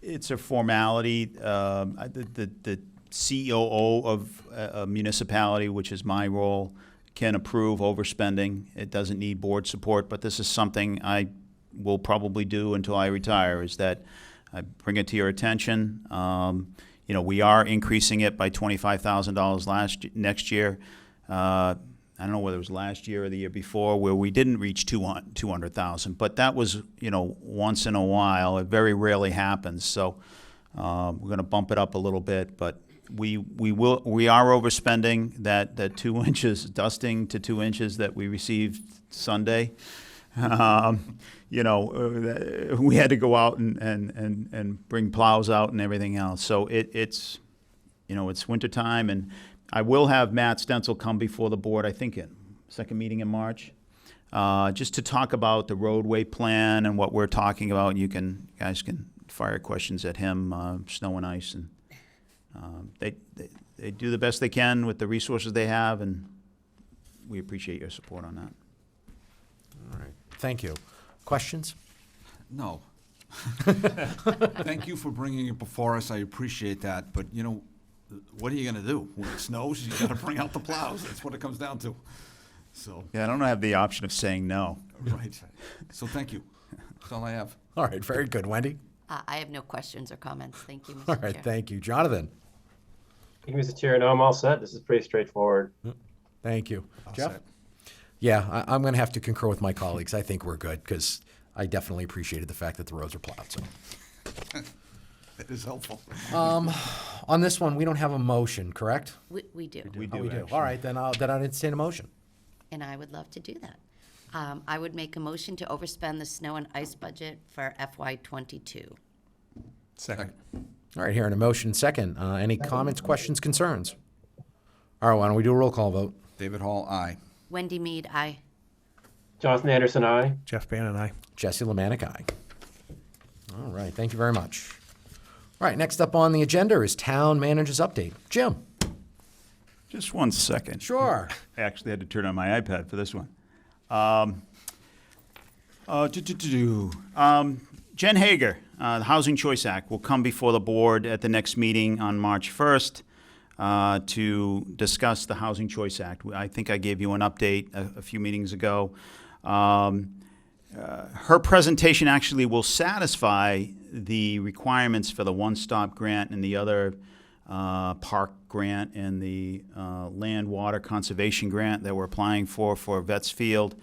it's a formality. The COO of a municipality, which is my role, can approve overspending. It doesn't need board support, but this is something I will probably do until I retire, is that I bring it to your attention. You know, we are increasing it by $25,000 next year. I don't know whether it was last year or the year before where we didn't reach 200,000, but that was, you know, once in a while. It very rarely happens. So we're going to bump it up a little bit, but we are overspending that 2 inches, dusting to 2 inches that we received Sunday. You know, we had to go out and bring plows out and everything else. So it's, you know, it's wintertime, and I will have Matt Stencil come before the board, I think, in second meeting in March, just to talk about the roadway plan and what we're talking about. You guys can fire questions at him, snow and ice, and they do the best they can with the resources they have, and we appreciate your support on that. All right, thank you. Questions? No. Thank you for bringing it before us. I appreciate that. But, you know, what are you going to do? When it snows, you got to bring out the plows. That's what it comes down to. So. Yeah, I don't have the option of saying no. Right. So thank you. That's all I have. All right, very good. Wendy? I have no questions or comments. Thank you, Mr. All right, Chair. thank you. Jonathan? Thank you, Mr. Chair. No, I'm all set. This is pretty straightforward. Thank you. Jeff? set. Yeah, I'm going to have to concur with my colleagues. I think we're good, because I definitely appreciated the fact that the roads are plowed. So. That is helpful. On this one, we don't have a motion, correct? We do. We Oh, do, we do. actually. All right, then I'll entertain a motion. And I would love to do that. I would make a motion to overspend the snow and ice budget for FY '22. Second. All right, hearing a motion second. Any comments, questions, concerns? All right, why don't we do a roll call vote? David Hall, aye. Wendy Mead, aye. Jonathan Anderson, aye. Jeff Bannon, aye. Jesse Lemanik, aye. All right, thank you very much. All right, next up on the agenda is Town Manager's Update. Jim? Just 1 second. Sure. I actually had to turn on my iPad for this one. Jen Hager, the Housing Choice Act, will come before the board at the next meeting on March 1st to discuss the Housing Choice Act. I think I gave you an update a few meetings ago. Her presentation actually will satisfy the requirements for the one-stop grant and the other park grant and the land water conservation grant that we're applying for Vets Field.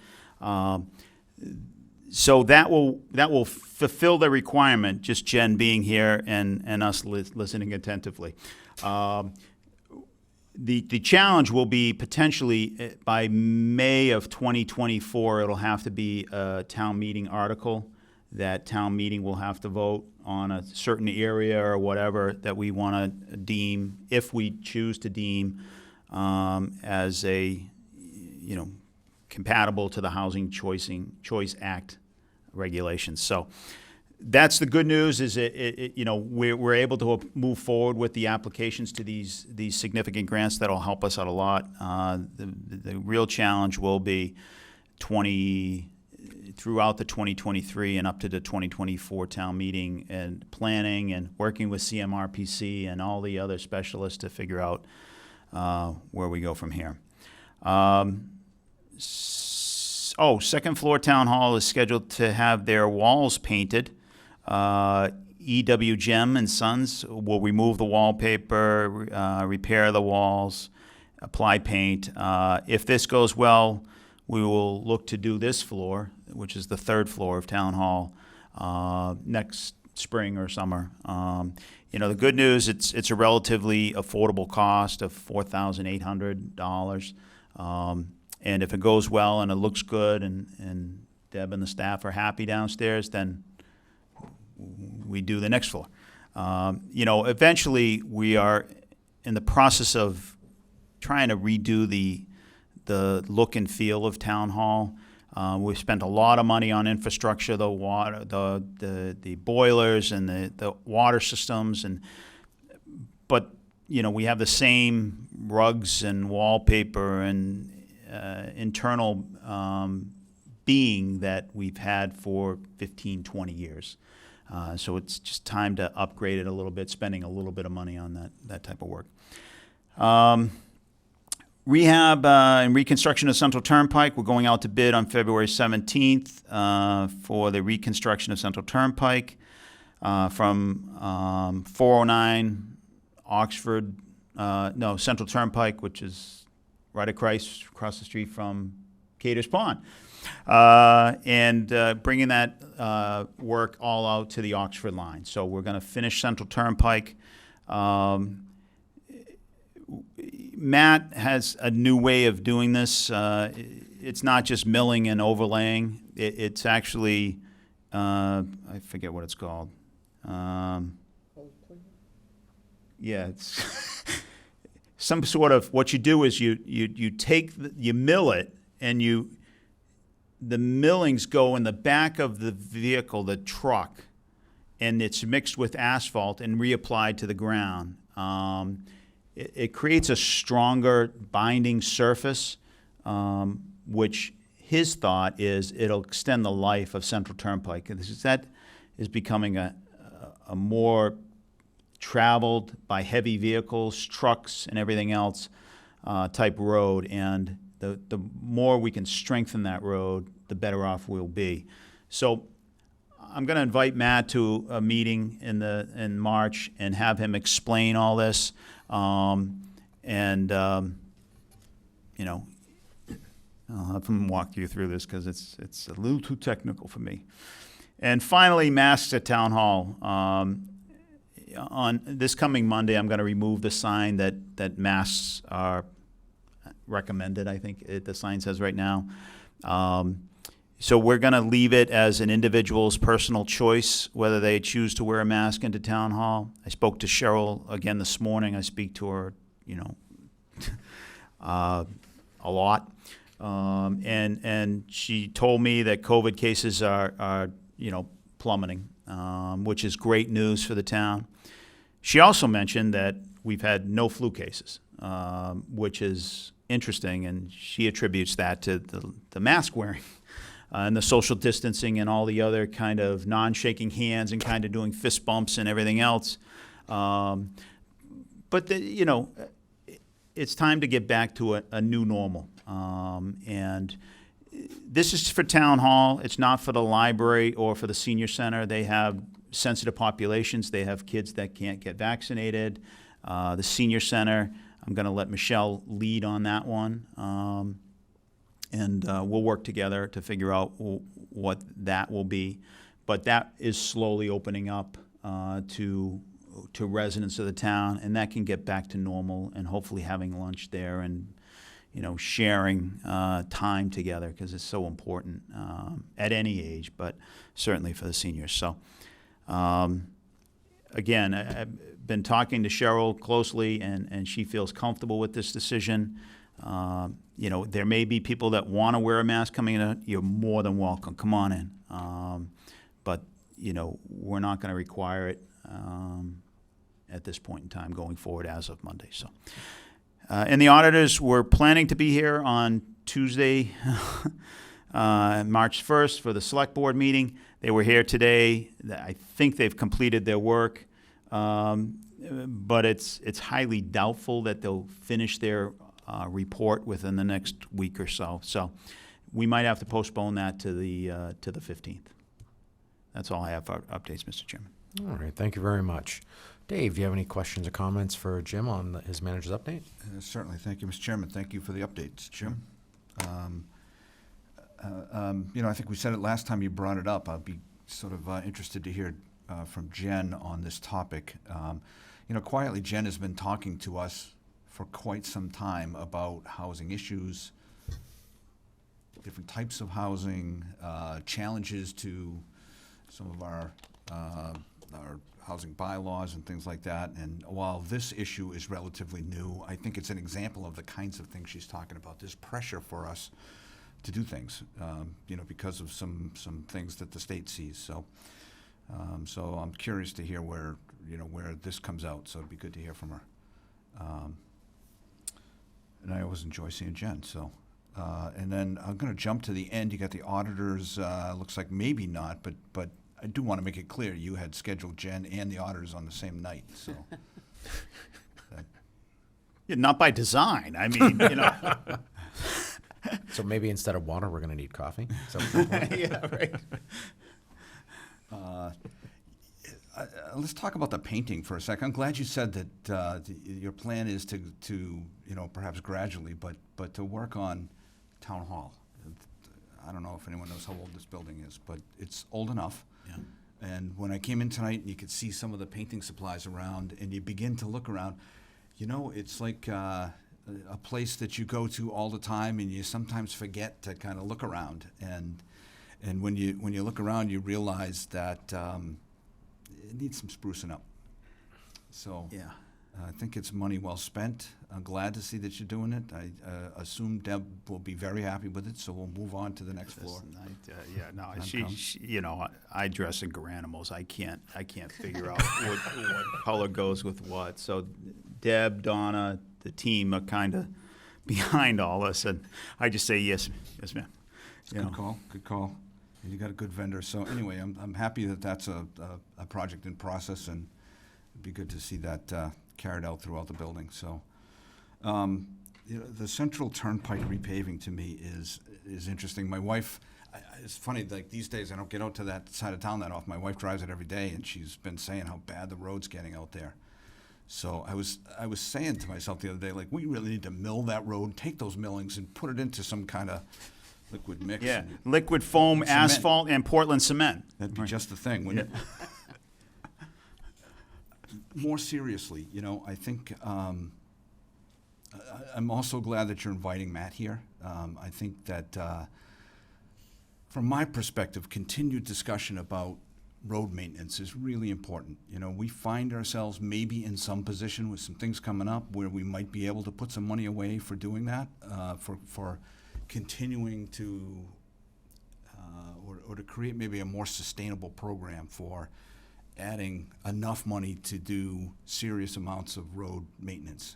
So that will fulfill the requirement, just Jen being here and us listening attentively. The challenge will be potentially by May of 2024, it'll have to be a town meeting article. That town meeting will have to vote on a certain area or whatever that we want to deem, if we choose to deem, as a, you know, compatible to the Housing Choice Act regulations. So that's the good news is we're able to move forward with the applications to these significant grants that'll help us out a lot. The real challenge will be throughout the 2023 and up to the 2024 town meeting and planning and working with CMRPC and all the other specialists to figure out where we go from here. Second floor town hall is scheduled to have their walls painted. EW Gem and Sons will remove the wallpaper, repair the walls, apply paint. If this goes well, we will look to do this floor, which is the third floor of town hall, next spring or summer. The good news, it's a relatively affordable cost of $4,800. And if it goes well and it looks good and Deb and the staff are happy downstairs, then we do the next floor. Eventually we are in the process of trying to redo the look and feel of town hall. We've spent a lot of money on infrastructure, the water, the boilers and the water systems, but we have the same rugs and wallpaper and internal being that we've had for 15, 20 years. So it's just time to upgrade it a little bit, spending a little bit of money on that type of work. Rehab and reconstruction of Central Turnpike, we're going out to bid on February 17th for the reconstruction of Central Turnpike from 409 Central Turnpike, which is right across the street from Cater's Pond. And bringing that work all out to the Oxford line. So we're going to finish Central Turnpike. Matt has a new way of doing this. It's not just milling and overlaying. It's actually, I forget what it's called. It's some sort of, what you do is you mill it, and the millings go in the back of the vehicle, the truck, and it's mixed with asphalt and reapplied to the ground. It creates a stronger binding surface, which his thought is it'll extend the life of Central Turnpike. That is becoming a more traveled by heavy vehicles, trucks, and everything else type road. And the more we can strengthen that road, the better off we'll be. So I'm going to invite Matt to a meeting in March and have him explain all this. I'll have him walk you through this because it's a little too technical for me. And finally, masks at Town Hall. On this coming Monday, I'm going to remove the sign that masks are recommended, I think the sign says right now. So we're going to leave it as an individual's personal choice, whether they choose to wear a mask into Town Hall. I spoke to Cheryl again this morning. I speak to her, a lot. And she told me that COVID cases are plummeting, which is great news for the town. She also mentioned that we've had no flu cases, which is interesting, and she attributes that to the mask wearing. And the social distancing and all the other kind of non-shaking hands and kind of doing fist bumps and everything else. But it's time to get back to a new normal. And this is for Town Hall. It's not for the library or for the senior center. They have sensitive populations. They have kids that can't get vaccinated. The senior center, I'm going to let Michelle lead on that one. And we'll work together to figure out what that will be. But that is slowly opening up to residents of the town, and that can get back to normal and hopefully having lunch there and, sharing time together because it's so important at any age, but certainly for the seniors. So, again, I've been talking to Cheryl closely, and she feels comfortable with this decision. There may be people that want to wear a mask coming in. You're more than welcome. Come on in. But we're not going to require it at this point in time going forward as of Monday. So, and the auditors were planning to be here on Tuesday, March 1st for the select board meeting. They were here today. I think they've completed their work, but it's highly doubtful that they'll finish their report within the next week or so. So we might have to postpone that to the 15th. That's all I have for updates, Mr. Chairman. All right, thank you very much. Dave, do you have any questions or comments for Jim on his manager's update? Certainly. Thank you, Mr. Chairman. Thank you for the updates, Jim. I think we said it last time you brought it up. I'd be sort of interested to hear from Jen on this topic. Quietly, Jen has been talking to us for quite some time about housing issues, different types of housing, challenges to some of our housing bylaws and things like that. And while this issue is relatively new, I think it's an example of the kinds of things she's talking about. There's pressure for us to do things, because of some things that the state sees. So I'm curious to hear where this comes out. So it'd be good to hear from her. And I always enjoy seeing Jen. So, and then I'm going to jump to the end. You got the auditors. Looks like maybe not, but I do want to make it clear you had scheduled Jen and the auditors on the same night. So. Yeah, not by design. I mean, So maybe instead of water, we're going to need coffee? Is that what you're saying? Yeah, right. Let's talk about the painting for a second. I'm glad you said that your plan is to perhaps gradually, but to work on Town Hall. I don't know if anyone knows how old this building is, but it's old enough. Yeah. And when I came in tonight, you could see some of the painting supplies around, and you begin to look around. It's like a place that you go to all the time, and you sometimes forget to kind of look around. And when you look around, you realize that it needs some sprucing up. So Yeah. I think it's money well spent. I'm glad to see that you're doing it. I assume Deb will be very happy with it, so we'll move on to the next floor. I dress in garanimals. I can't figure out what color goes with what. So Deb, Donna, the team are kind of behind all this, and I just say yes, ma'am. Good call. And you got a good vendor. So anyway, I'm happy that that's a project in process, and it'd be good to see that carried out throughout the building. So, the Central Turnpike repaving to me is interesting. My wife, it's funny, like these days I don't get out to that side of town that often. My wife drives it every day, and she's been saying how bad the road's getting out there. So I was saying to myself the other day, like, we really need to mill that road, take those millings and put it into some kind of liquid mix. Yeah, and liquid foam, Cement. asphalt, and Portland cement. that'd be just the thing, wouldn't it? More seriously, I think I'm also glad that you're inviting Matt here. I think that from my perspective, continued discussion about road maintenance is really important. We find ourselves maybe in some position with some things coming up where we might be able to put some money away for doing that, for continuing to, or to create maybe a more sustainable program for adding enough money to do serious amounts of road maintenance.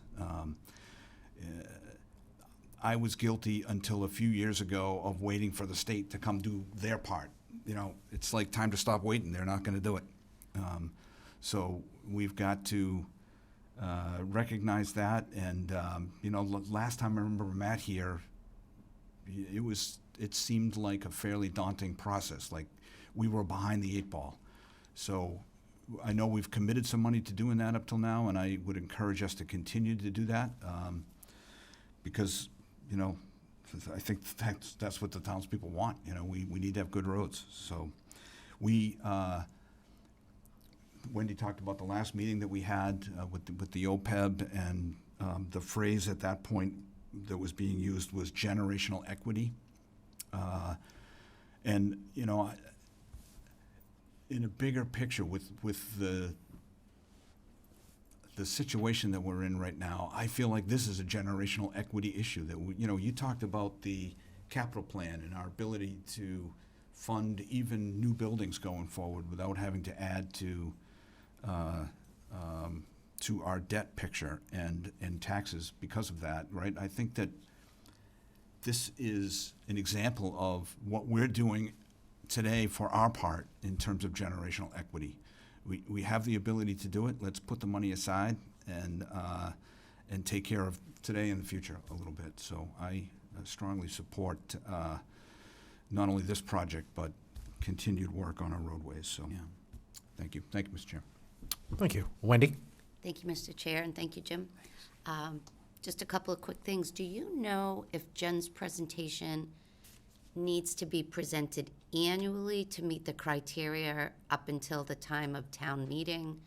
I was guilty until a few years ago of waiting for the state to come do their part. It's like time to stop waiting. They're not going to do it. So we've got to recognize that. And, last time I remember Matt here, it seemed like a fairly daunting process. Like we were behind the 8 ball. So I know we've committed some money to doing that up till now, and I would encourage us to continue to do that because, I think that's what the townspeople want. We need to have good roads. So Wendy talked about the last meeting that we had with the OPEB, and the phrase at that point that was being used was generational equity. And, in a bigger picture with the situation that we're in right now, I feel like this is a generational equity issue that you talked about the capital plan and our ability to fund even new buildings going forward without having to add to our debt picture and taxes because of that, right? I think that this is an example of what we're doing today for our part in terms of generational equity. We have the ability to do it. Let's put the money aside and take care of today and the future a little bit. So I strongly support not only this project, but continued work on our roadways. So thank you. Thank you, Mr. Chair. Thank you. Wendy? Thank you, Mr. Chair, and thank you, Jim. Just a couple of quick things. Do you know if Jen's presentation needs to be presented annually to meet the criteria up until the time of town meeting?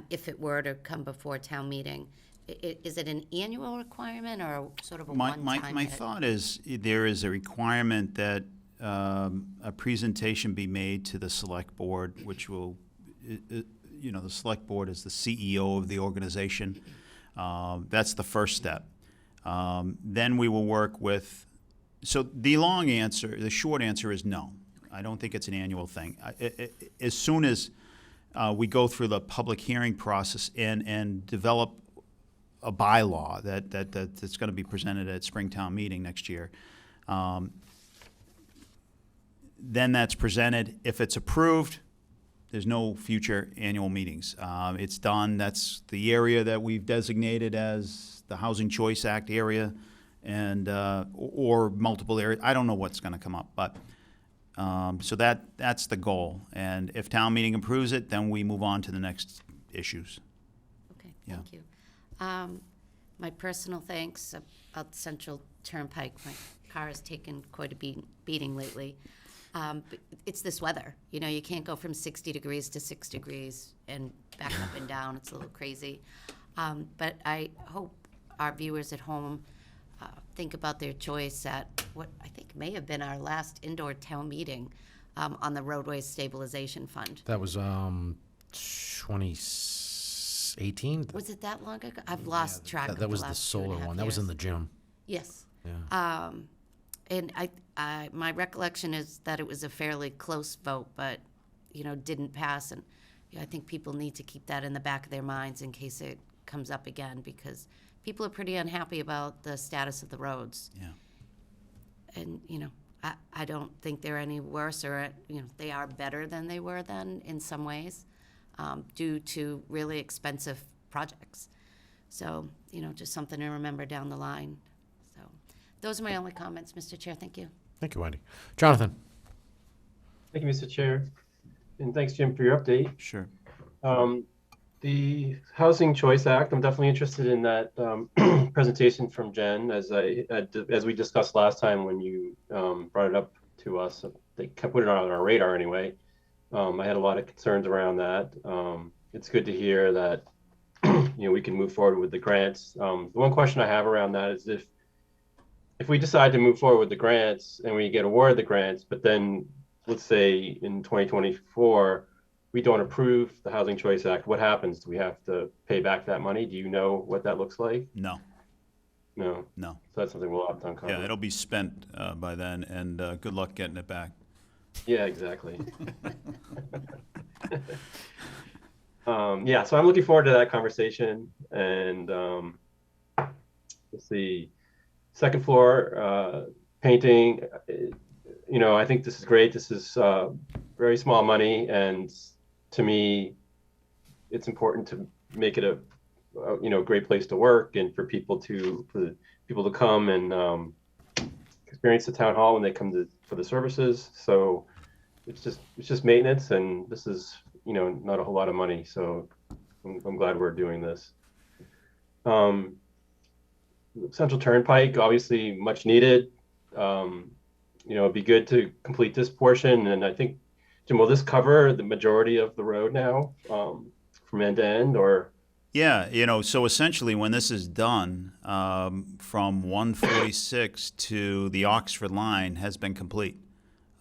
If it were to come before town meeting, is it an annual requirement or sort of a one-time? My thought is there is a requirement that a presentation be made to the select board, which will, the select board is the CEO of the organization. That's the first step. Then we will work with, so the short answer is no. I don't think it's an annual thing. As soon as we go through the public hearing process and develop a bylaw that's going to be presented at Springtown meeting next year, then that's presented. If it's approved, there's no future annual meetings. It's done. That's the area that we've designated as the Housing Choice Act area, and or multiple areas. I don't know what's going to come up, but so that's the goal. And if town meeting approves it, then we move on to the next issues. Okay, thank you. My personal thanks about Central Turnpike. My car has taken quite a beating lately. But it's this weather. You can't go from 60 degrees to 6 degrees and back up and down. It's a little crazy. But I hope our viewers at home think about their choice at what I think may have been our last indoor town meeting on the Roadway Stabilization Fund. That was 2018? Was it that long ago? I've lost track of That was the the last solar 2.5 one. That was in years. the gym. Yes. Yeah. And my recollection is that it was a fairly close vote, but, didn't pass. And I think people need to keep that in the back of their minds in case it comes up again, because people are pretty unhappy about the status of the roads. Yeah. And, I don't think they're any worse, or, they are better than they were then in some ways, due to really expensive projects. So, just something to remember down the line. So those are my only comments, Mr. Chair. Thank you. Thank you, Wendy. Jonathan? Thank you, Mr. Chair. And thanks, Jim, for your update. Sure. The Housing Choice Act, I'm definitely interested in that presentation from Jen, as we discussed last time when you brought it up to us. They kept putting it on our radar anyway. I had a lot of concerns around that. It's good to hear that we can move forward with the grants. The one question I have around that is if we decide to move forward with the grants and we get awarded the grants, but then let's say in 2024 we don't approve the Housing Choice Act, what happens? Do we have to pay back that money? Do you know what that looks like? No. No. No. So that's something we'll have to uncover. Yeah, it'll be spent by then, and good luck getting it back. Yeah, exactly. So I'm looking forward to that conversation. And let's see, second floor painting. I think this is great. This is very small money, and to me, it's important to make it a great place to work and for people to come and experience the town hall when they come for the services. So it's just maintenance, and this is not a whole lot of money. So I'm glad we're doing this. Central Turnpike, obviously much needed. It'd be good to complete this portion, and I think, Jim, will this cover the majority of the road now, from end to end, or? Yeah, so essentially when this is done, from 146 to the Oxford line has been complete.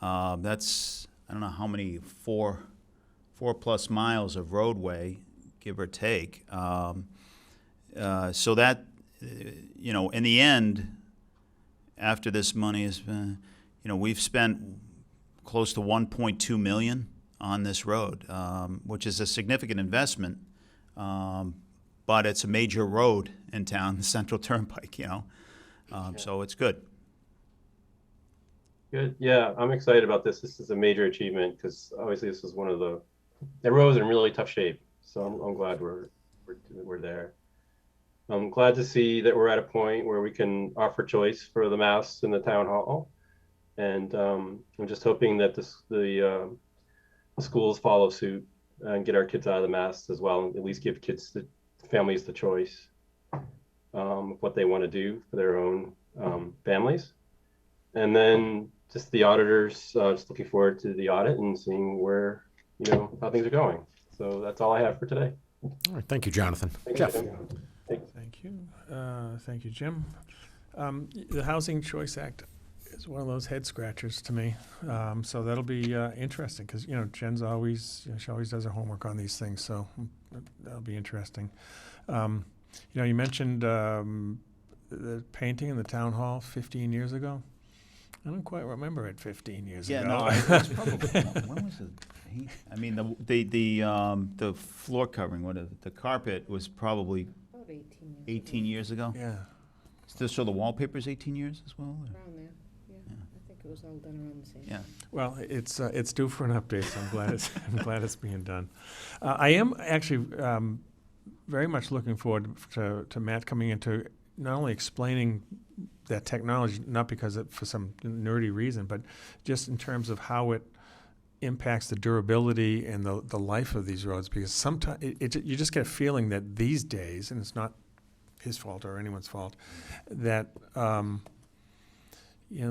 That's, I don't know how many, 4+ miles of roadway, give or take. So that, in the end, after this money has been, we've spent close to 1.2 million on this road, which is a significant investment. But it's a major road in town, the Central Turnpike, so it's good. Good. Yeah, I'm excited about this. This is a major achievement because obviously this was one of the road was in really tough shape. So I'm glad we're there. I'm glad to see that we're at a point where we can offer choice for the mass in the town hall, and I'm just hoping that the schools follow suit and get our kids out of the mass as well, and at least give families the choice of what they want to do for their own families. And then just the auditors, just looking forward to the audit and seeing where, how things are going. So that's all I have for today. All right, thank you, Jonathan. Thanks, Jeff? Jim. Thanks. Thank you. Thank you, Jim. The Housing Choice Act is one of those head scratchers to me. So that'll be interesting because, Jen's always, she always does her homework on these things. So that'll be interesting. You mentioned the painting in the town hall 15 years ago. I don't quite remember it 15 years ago. No, it's probably, when was it? I mean, the floor covering, the carpet was probably About 18 years ago. Yeah. So the wallpaper's 18 years as well? Or? around there. Yeah, I think it was all done around the same. Yeah. Well, it's due for an update, so I'm glad it's being done. I am actually very much looking forward to Matt coming into not only explaining that technology, not because for some nerdy reason, but just in terms of how it impacts the durability and the life of these roads. Because sometimes you just get a feeling that these days, and it's not his fault or anyone's fault, that the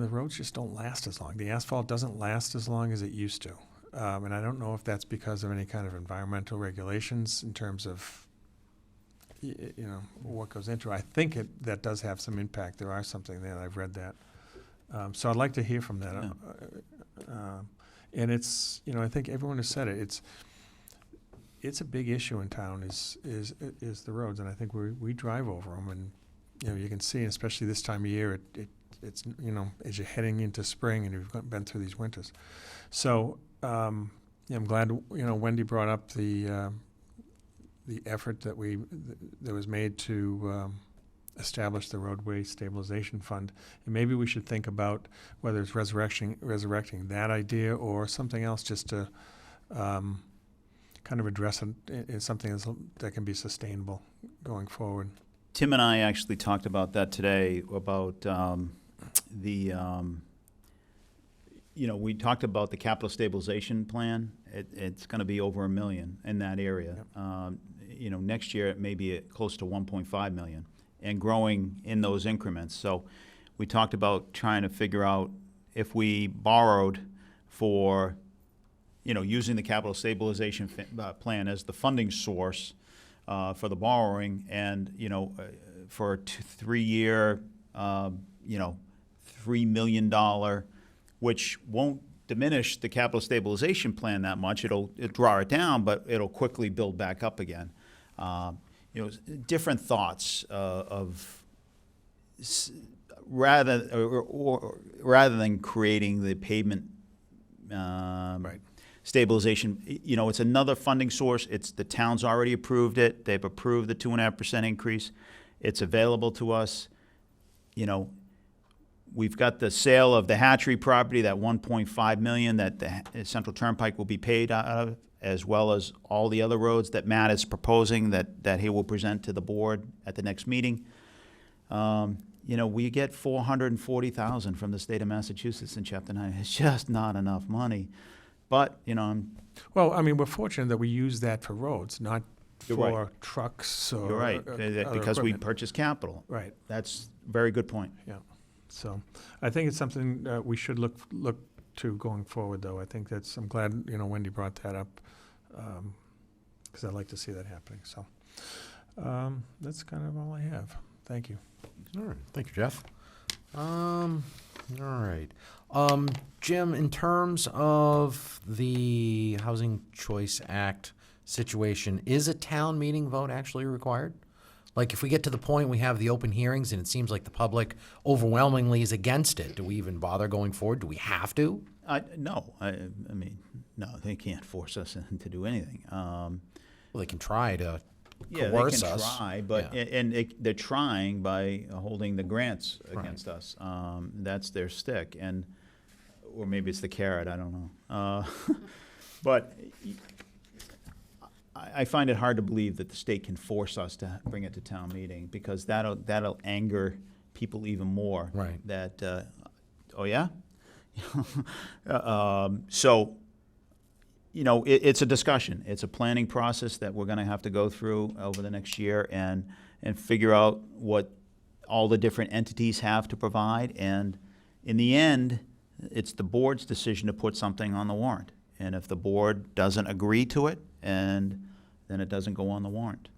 roads just don't last as long. The asphalt doesn't last as long as it used to, and I don't know if that's because of any kind of environmental regulations in terms of what goes into it. I think that does have some impact. There are something there. I've read that, so I'd like to hear from that. And it's I think everyone has said it. It's a big issue in town is the roads, and I think we drive over them, and you can see, especially this time of year, it's as you're heading into spring and you've been through these winters. So I'm glad Wendy brought up the effort that was made to establish the roadway stabilization fund, and maybe we should think about whether it's resurrecting that idea or something else, just to kind of address it in something that can be sustainable going forward. Tim and I actually talked about that today, about we talked about the capital stabilization plan. It's going to be over $1 million in that area. Yep. Next year it may be close to 1.5 million, and growing in those increments. So we talked about trying to figure out if we borrowed for, using the capital stabilization plan as the funding source for the borrowing, and for a 3-year, $3 million, which won't diminish the capital stabilization plan that much. It'll draw it down, but it'll quickly build back up again. Different thoughts of rather than creating the pavement Right. stabilization. It's another funding source. The town's already approved it. They've approved the 2.5% increase. It's available to us. We've got the sale of the hatchery property, that $1.5 million that the Central Turnpike will be paid out of, as well as all the other roads that Matt is proposing that he will present to the board at the next meeting. We get $440,000 from the state of Massachusetts in Chapter 9. It's just not enough money. But, Well, I mean, we're fortunate that we use that for roads, not You're for right. trucks or you're right, other because we equipment. purchase capital. Right. That's a very good point. Yeah. So I think it's something we should look to going forward, though. I think I'm glad, Wendy brought that up, because I'd like to see that happening. So that's kind of all I have. Thank you. All right, thank you, Jeff. All right. Jim, in terms of the Housing Choice Act situation, is a town meeting vote actually required? Like, if we get to the point we have the open hearings and it seems like the public overwhelmingly is against it, do we even bother going forward? Do we have to? No, I mean, no, they can't force us to do anything. Well, they can try to Yeah, they coerce can us. try, but, Yeah. they're trying by holding the grants against us. That's their stick, or maybe it's the carrot, I don't know. But I find it hard to believe that the state can force us to bring it to town meeting, because that'll anger people even more. Right. That, oh yeah? So, it's a discussion. It's a planning process that we're gonna have to go through over the next year and figure out what all the different entities have to provide. And in the end, it's the board's decision to put something on the warrant. And if the board doesn't agree to it, then it doesn't go on the warrant.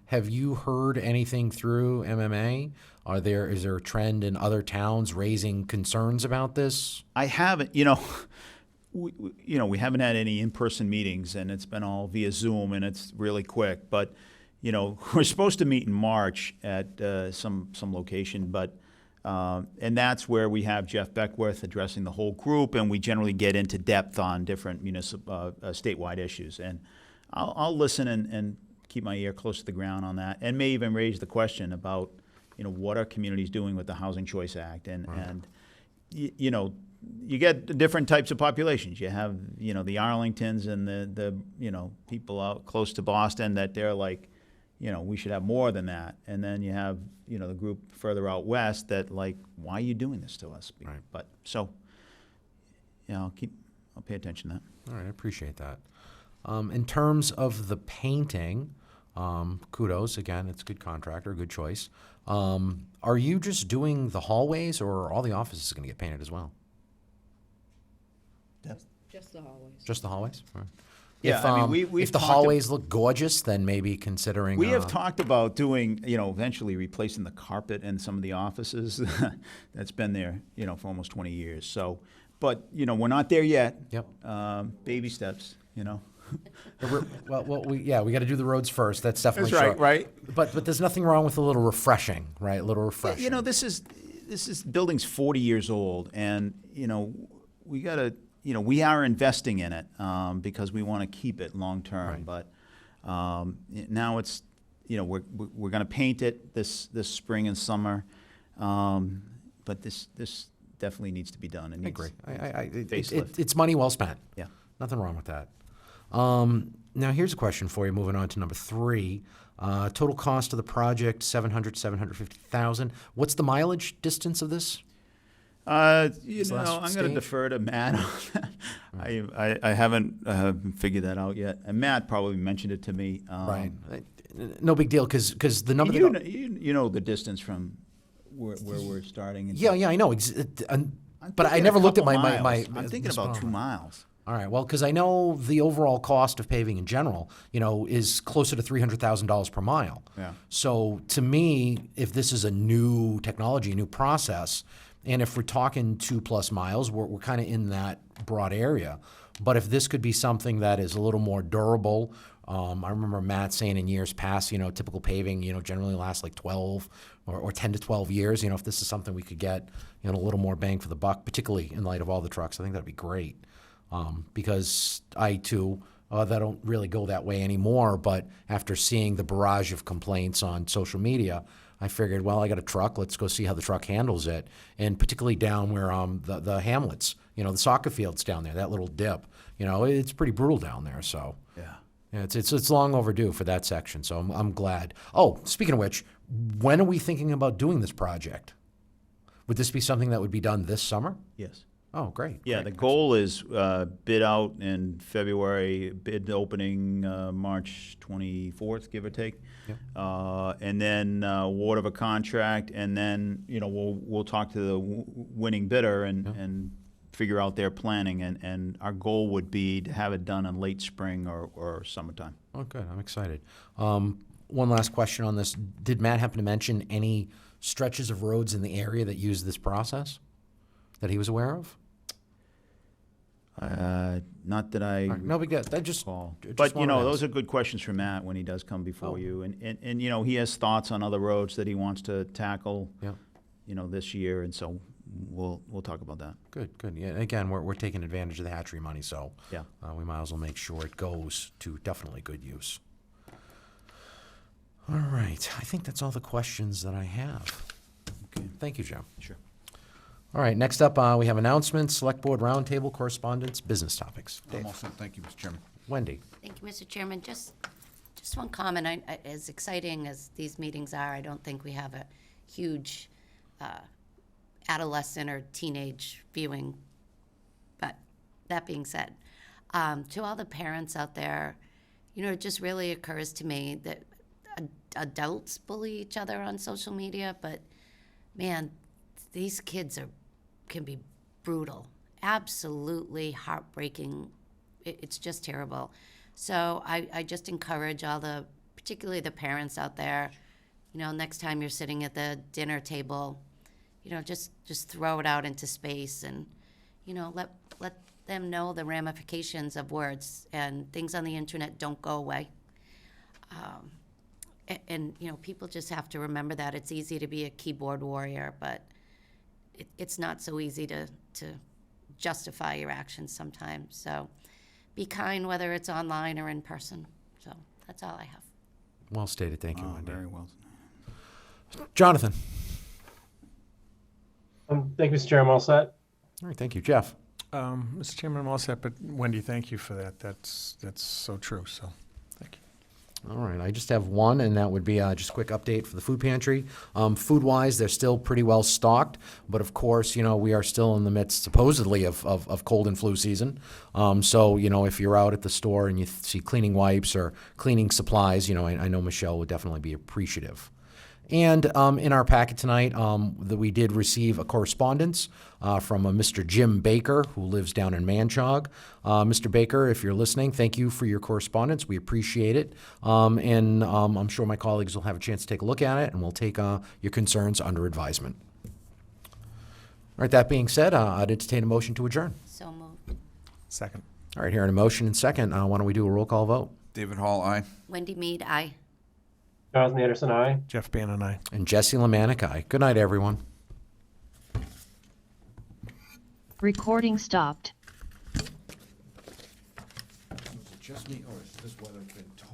Have you heard anything through MMA? Is there a trend in other towns raising concerns about this? I haven't, we haven't had any in-person meetings, and it's been all via Zoom, and it's really quick. But, we're supposed to meet in March at some location, but and that's where we have Jeff Beckworth addressing the whole group, and we generally get into depth on different statewide issues. And I'll listen and keep my ear close to the ground on that, and may even raise the question about, what are communities doing with the Housing Choice Act, and you get different types of populations. You have, the Arlingtons and the people out close to Boston that they're like, we should have more than that. And then you have, the group further out west that like, why are you doing this to us? Right. But so, I'll pay attention to that. All right, I appreciate that. In terms of the painting, kudos, again, it's a good contractor, a good choice. Are you just doing the hallways, or are all the offices going to get painted as well? Just the hallways. Just the hallways? All right. Yeah, If, I mean, we've if the talked hallways look gorgeous, then maybe considering. We have talked about doing, eventually replacing the carpet in some of the offices that's been there, for almost 20 years. So, but, we're not there yet. Yep. Baby steps, We got to do the roads first. That's definitely That's right, sure. right. But there's nothing wrong with a little refreshing, right? A little refreshing. This is building's 40 years old, and we gotta, we are investing in it because we want to keep it long term. Right. But now it's, we're gonna paint it this spring and summer, but this definitely needs to be done. It I needs agree. facelift. It's money well spent. Yeah. Nothing wrong with that. Now, here's a question for you, moving on to number 3. Total cost of the project, $750,000. What's the mileage distance of this? I'm last going to stage? defer to Matt on that. I haven't figured that out yet, and Matt probably mentioned it to me. Right. No big deal, because the number You that. know the distance from where we're starting. And Yeah, I know. But I thinking never a looked at couple my. miles. I'm thinking about 2 miles. All right. Well, because I know the overall cost of paving in general, is closer to $300,000 per mile. Yeah. So to me, if this is a new technology, a new process, and if we're talking 2+ miles, we're kind of in that broad area. But if this could be something that is a little more durable, I remember Matt saying in years past, typical paving, generally lasts like 12 or 10 to 12 years. If this is something we could get, a little more bang for the buck, particularly in light of all the trucks, I think that'd be great. Because I too, that don't really go that way anymore. But after seeing the barrage of complaints on social media, I figured, well, I got a truck. Let's go see how the truck handles it. And particularly down where the hamlets, the soccer fields down there, that little dip, it's pretty brutal down there. So yeah, it's long overdue for that section. So I'm glad. Oh, speaking of which, when are we thinking about doing this project? Would this be something that would be done this summer? Yes. Oh, great. Yeah, great. the goal is bid out in February, bid opening March 24th, give or take. Yep. And then award of a contract, and then, we'll talk to the winning bidder and figure out their planning. And our goal would be to have it done in late spring or summertime. Oh, good. I'm excited. One last question on this. Did Matt happen to mention any stretches of roads in the area that use this process that he was aware of? Not that I All right, no big deal. I just, recall. just But, wanted to ask. those are good questions for Matt when he does come before Oh. you. And he has thoughts on other roads that he wants to tackle, Yeah. this year. And so we'll talk about that. Good, good. Yeah, again, we're taking advantage of the hatchery money, so Yeah. we might as well make sure it goes to definitely good use. All right, I think that's all the questions that I have. Okay. Thank you, Joe. Sure. All right, next up, we have announcements, select board roundtable, correspondence, business topics. I'm Dave, all set. Thank you, Mr. Chairman. Wendy. Thank you, Mr. Chairman. Just one comment. As exciting as these meetings are, I don't think we have a huge adolescent or teenage viewing. But that being said, to all the parents out there, it just really occurs to me that adults bully each other on social media, but man, these kids can be brutal, absolutely heartbreaking. It's just terrible. So I just encourage particularly the parents out there, next time you're sitting at the dinner table, just throw it out into space and, let them know the ramifications of words, and things on the internet don't go away. And people just have to remember that it's easy to be a keyboard warrior, but it's not so easy to justify your actions sometimes. So be kind, whether it's online or in person. So that's all I have. Well stated, thank you, Wendy. Very well. Jonathan. Thank you, Mr. Chair. I'm all set. All right, thank you, Jeff. Mr. Chairman, I'm all set, but Wendy, thank you for that. That's so true, so, thank you. All right, I just have one, and that would be just a quick update for the food pantry. Food-wise, they're still pretty well stocked, but of course, we are still in the midst, supposedly, of cold and flu season. So, if you're out at the store and you see cleaning wipes or cleaning supplies, I know Michelle would definitely be appreciative. And in our packet tonight, that we did receive a correspondence from a Mr. Jim Baker, who lives down in Manchog. Mr. Baker, if you're listening, thank you for your correspondence. We appreciate it. And I'm sure my colleagues will have a chance to take a look at it, and we'll take your concerns under advisement. All right, that being said, I'd entertain a motion to adjourn. So moved. Second. All right, hearing a motion and second, why don't we do a roll call vote? David Hall, aye. Wendy Mead, aye. Jonathan Anderson, aye. Jeff Bannon, aye. And Jesse Lemanik, aye. Good night, everyone. Recording stopped. Is it just me, or is this weather been totally?